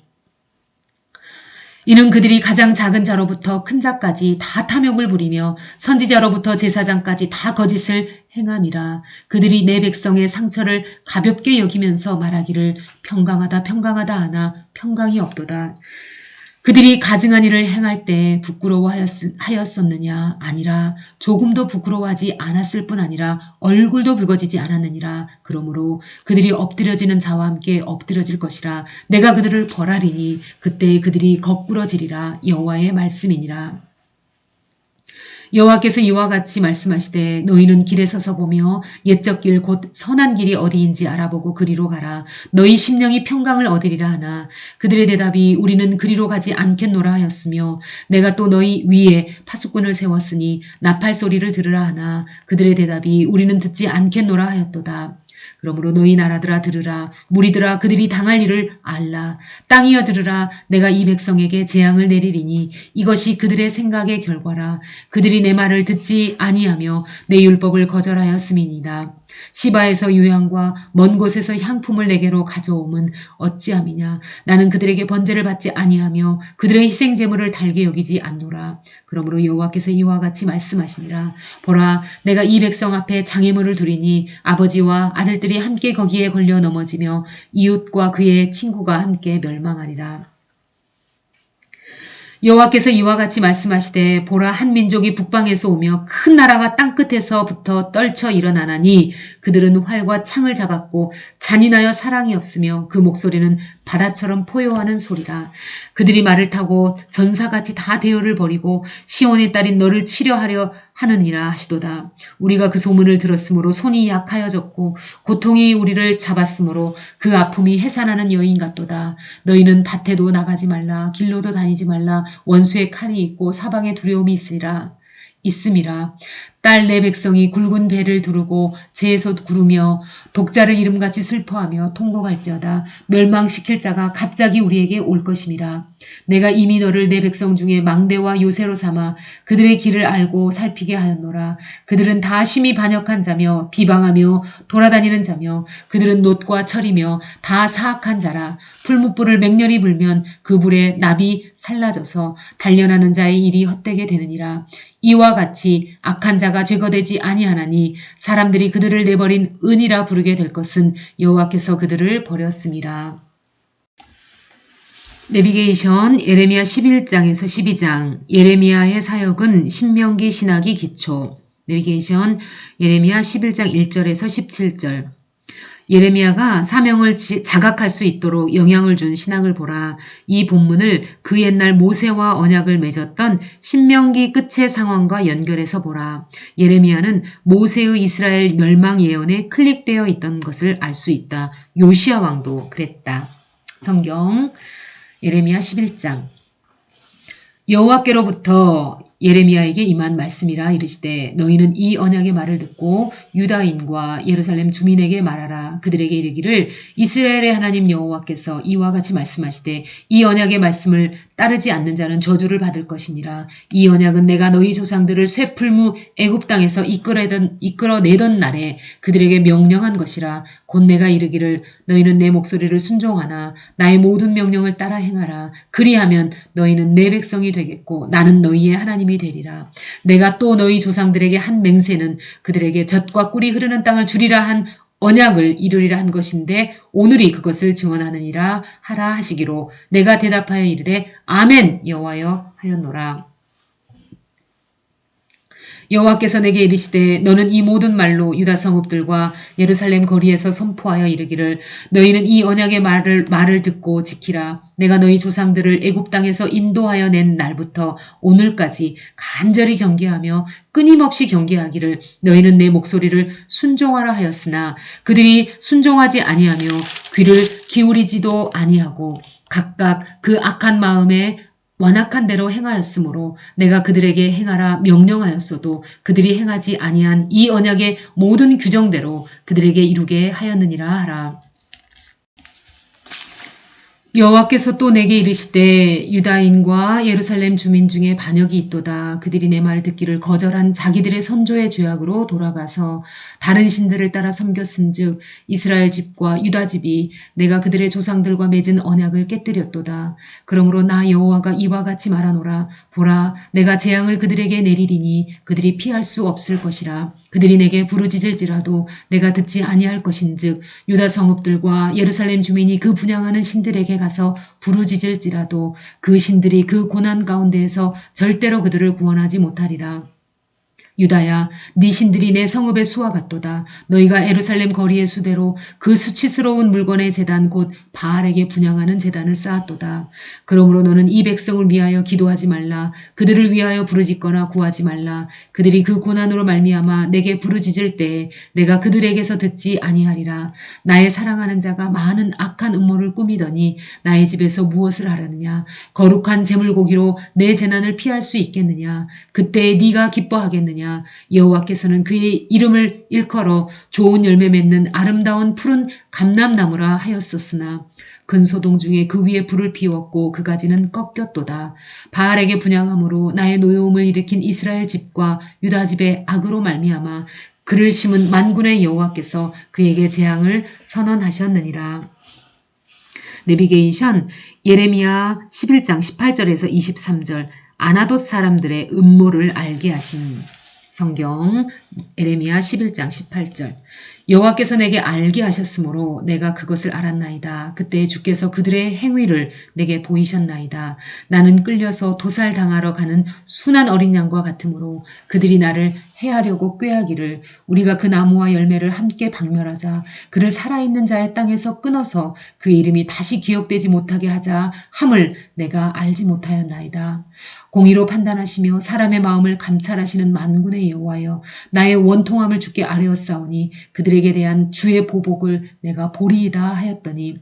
Speaker 1: 이는 그들이 가장 작은 자로부터 큰 자까지 다 탐욕을 부리며 선지자로부터 제사장까지 다 거짓을 행함이라. 그들이 내 백성의 상처를 가볍게 여기면서 말하기를 평강하다 평강하다 하나 평강이 없도다. 그들이 가증한 일을 행할 때 부끄러워하였었느냐? 아니라 조금도 부끄러워하지 않았을 뿐 아니라 얼굴도 붉어지지 않았느니라. 그러므로 그들이 엎드려지는 자와 함께 엎드려질 것이라. 내가 그들을 벌하리니 그때 그들이 거꾸러지리라. 여호와의 말씀이니라. 여호와께서 이와 같이 말씀하시되 너희는 길에 서서 보며 옛적 길 곧 선한 길이 어디인지 알아보고 그리로 가라. 너희 심령이 평강을 얻으리라 하나 그들의 대답이 우리는 그리로 가지 않겠노라 하였으며 내가 또 너희 위에 파수꾼을 세웠으니 나팔 소리를 들으라 하나 그들의 대답이 우리는 듣지 않겠노라 하였도다. 그러므로 너희 나라들아 들으라. 무리들아 그들이 당할 일을 알라. 땅이여 들으라. 내가 이 백성에게 재앙을 내리리니 이것이 그들의 생각의 결과라. 그들이 내 말을 듣지 아니하며 내 율법을 거절하였음이니이다. 시바에서 유향과 먼 곳에서 향품을 내게로 가져옴은 어찌함이냐. 나는 그들에게 번제를 받지 아니하며 그들의 희생 제물을 달게 여기지 않노라. 그러므로 여호와께서 이와 같이 말씀하시니라. 보라, 내가 이 백성 앞에 장애물을 두리니 아버지와 아들들이 함께 거기에 걸려 넘어지며 이웃과 그의 친구가 함께 멸망하리라. 여호와께서 이와 같이 말씀하시되 보라, 한 민족이 북방에서 오며 큰 나라가 땅끝에서부터 떨쳐 일어나나니 그들은 활과 창을 잡았고 잔인하여 사랑이 없으며 그 목소리는 바다처럼 포효하는 소리라. 그들이 말을 타고 전사같이 다 대열을 벌이고 시온의 딸인 너를 치려하려 하느니라 하시도다. 우리가 그 소문을 들었으므로 손이 약하여졌고 고통이 우리를 잡았으므로 그 아픔이 해산하는 여인 같도다. 너희는 밭에도 나가지 말라. 길로도 다니지 말라. 원수의 칼이 있고 사방에 두려움이 있음이라. 딸 내 백성이 굵은 배를 두르고 재에서 구르며 독자를 이름같이 슬퍼하며 통곡할지어다. 멸망시킬 자가 갑자기 우리에게 올 것임이라. 내가 이미 너를 내 백성 중에 망대와 요새로 삼아 그들의 길을 알고 살피게 하였노라. 그들은 다 심히 반역한 자며 비방하며 돌아다니는 자며 그들은 놋과 철이며 다 사악한 자라. 풀무불을 맹렬히 불면 그 불에 납이 살라져서 단련하는 자의 일이 헛되게 되느니라. 이와 같이 악한 자가 제거되지 아니하나니 사람들이 그들을 내버린 은이라 부르게 될 것은 여호와께서 그들을 버렸음이라. 내비게이션 예레미야 11장에서 12장. 예레미야의 사역은 신명기 신학이 기초. 내비게이션 예레미야 11장 1절에서 17절. 예레미야가 사명을 자각할 수 있도록 영향을 준 신학을 보라. 이 본문을 그 옛날 모세와 언약을 맺었던 신명기 끝의 상황과 연결해서 보라. 예레미야는 모세의 이스라엘 멸망 예언에 클릭되어 있던 것을 알 수 있다. 요시야 왕도 그랬다. 성경 예레미야 11장. 여호와께로부터 예레미야에게 임한 말씀이라 이르시되 너희는 이 언약의 말을 듣고 유다인과 예루살렘 주민에게 말하라. 그들에게 이르기를 이스라엘의 하나님 여호와께서 이와 같이 말씀하시되 이 언약의 말씀을 따르지 않는 자는 저주를 받을 것이니라. 이 언약은 내가 너희 조상들을 쇠풀무 애굽 땅에서 이끌어내던 날에 그들에게 명령한 것이라. 곧 내가 이르기를 너희는 내 목소리를 순종하나 나의 모든 명령을 따라 행하라. 그리하면 너희는 내 백성이 되겠고 나는 너희의 하나님이 되리라. 내가 또 너희 조상들에게 한 맹세는 그들에게 젖과 꿀이 흐르는 땅을 주리라 한 언약을 이루리라 한 것인데 오늘이 그것을 증언하느니라 하라 하시기로 내가 대답하여 이르되 아멘 여호와여 하였노라. 여호와께서 내게 이르시되 너는 이 모든 말로 유다 성읍들과 예루살렘 거리에서 선포하여 이르기를 너희는 이 언약의 말을 듣고 지키라. 내가 너희 조상들을 애굽 땅에서 인도하여 낸 날부터 오늘까지 간절히 경계하며 끊임없이 경계하기를 너희는 내 목소리를 순종하라 하였으나 그들이 순종하지 아니하며 귀를 기울이지도 아니하고 각각 그 악한 마음에 완악한 대로 행하였으므로 내가 그들에게 행하라 명령하였어도 그들이 행하지 아니한 이 언약의 모든 규정대로 그들에게 이루게 하였느니라 하라. 여호와께서 또 내게 이르시되 유다인과 예루살렘 주민 중에 반역이 있도다. 그들이 내 말을 듣기를 거절한 자기들의 선조의 죄악으로 돌아가서 다른 신들을 따라 섬겼은즉 이스라엘 집과 유다 집이 내가 그들의 조상들과 맺은 언약을 깨뜨렸도다. 그러므로 나 여호와가 이와 같이 말하노라. 보라, 내가 재앙을 그들에게 내리리니 그들이 피할 수 없을 것이라. 그들이 내게 부르짖을지라도 내가 듣지 아니할 것인즉 유다 성읍들과 예루살렘 주민이 그 분향하는 신들에게 가서 부르짖을지라도 그 신들이 그 고난 가운데에서 절대로 그들을 구원하지 못하리라. 유다야, 네 신들이 내 성읍의 수와 같도다. 너희가 예루살렘 거리의 수대로 그 수치스러운 물건의 제단 곧 바알에게 분향하는 제단을 쌓았도다. 그러므로 너는 이 백성을 위하여 기도하지 말라. 그들을 위하여 부르짖거나 구하지 말라. 그들이 그 고난으로 말미암아 내게 부르짖을 때에 내가 그들에게서 듣지 아니하리라. 나의 사랑하는 자가 많은 악한 음모를 꾸미더니 나의 집에서 무엇을 하려느냐. 거룩한 제물고기로 내 재난을 피할 수 있겠느냐. 그때에 네가 기뻐하겠느냐. 여호와께서는 그의 이름을 일컬어 좋은 열매 맺는 아름다운 푸른 감람나무라 하였었으나 근소동 중에 그 위에 불을 피웠고 그 가지는 꺾였도다. 바알에게 분향함으로 나의 노여움을 일으킨 이스라엘 집과 유다 집의 악으로 말미암아 그를 심은 만군의 여호와께서 그에게 재앙을 선언하셨느니라. 내비게이션 예레미야 11장 18절에서 23절 아나돗 사람들의 음모를 알게 하심. 성경 예레미야 11장 18절 여호와께서 내게 알게 하셨으므로 내가 그것을 알았나이다. 그때 주께서 그들의 행위를 내게 보이셨나이다. 나는 끌려서 도살당하러 가는 순한 어린 양과 같으므로 그들이 나를 해하려고 꾀하기를 우리가 그 나무와 열매를 함께 박멸하자. 그를 살아있는 자의 땅에서 끊어서 그 이름이 다시 기억되지 못하게 하자 함을 내가 알지 못하였나이다. 공의로 판단하시며 사람의 마음을 감찰하시는 만군의 여호와여 나의 원통함을 주께 아뢰었사오니 그들에게 대한 주의 보복을 내가 보리이다 하였더니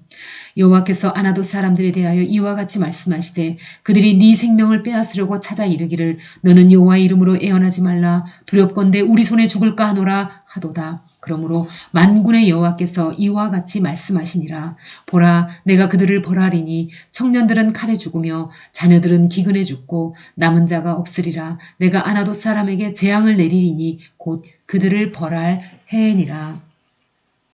Speaker 1: 여호와께서 아나돗 사람들에 대하여 이와 같이 말씀하시되 그들이 네 생명을 빼앗으려고 찾아 이르기를 너는 여호와의 이름으로 애언하지 말라 두렵건대 우리 손에 죽을까 하노라 하도다. 그러므로 만군의 여호와께서 이와 같이 말씀하시니라. 보라, 내가 그들을 벌하리니 청년들은 칼에 죽으며 자녀들은 기근에 죽고 남은 자가 없으리라. 내가 아나돗 사람에게 재앙을 내리리니 곧 그들을 벌할 해이니라.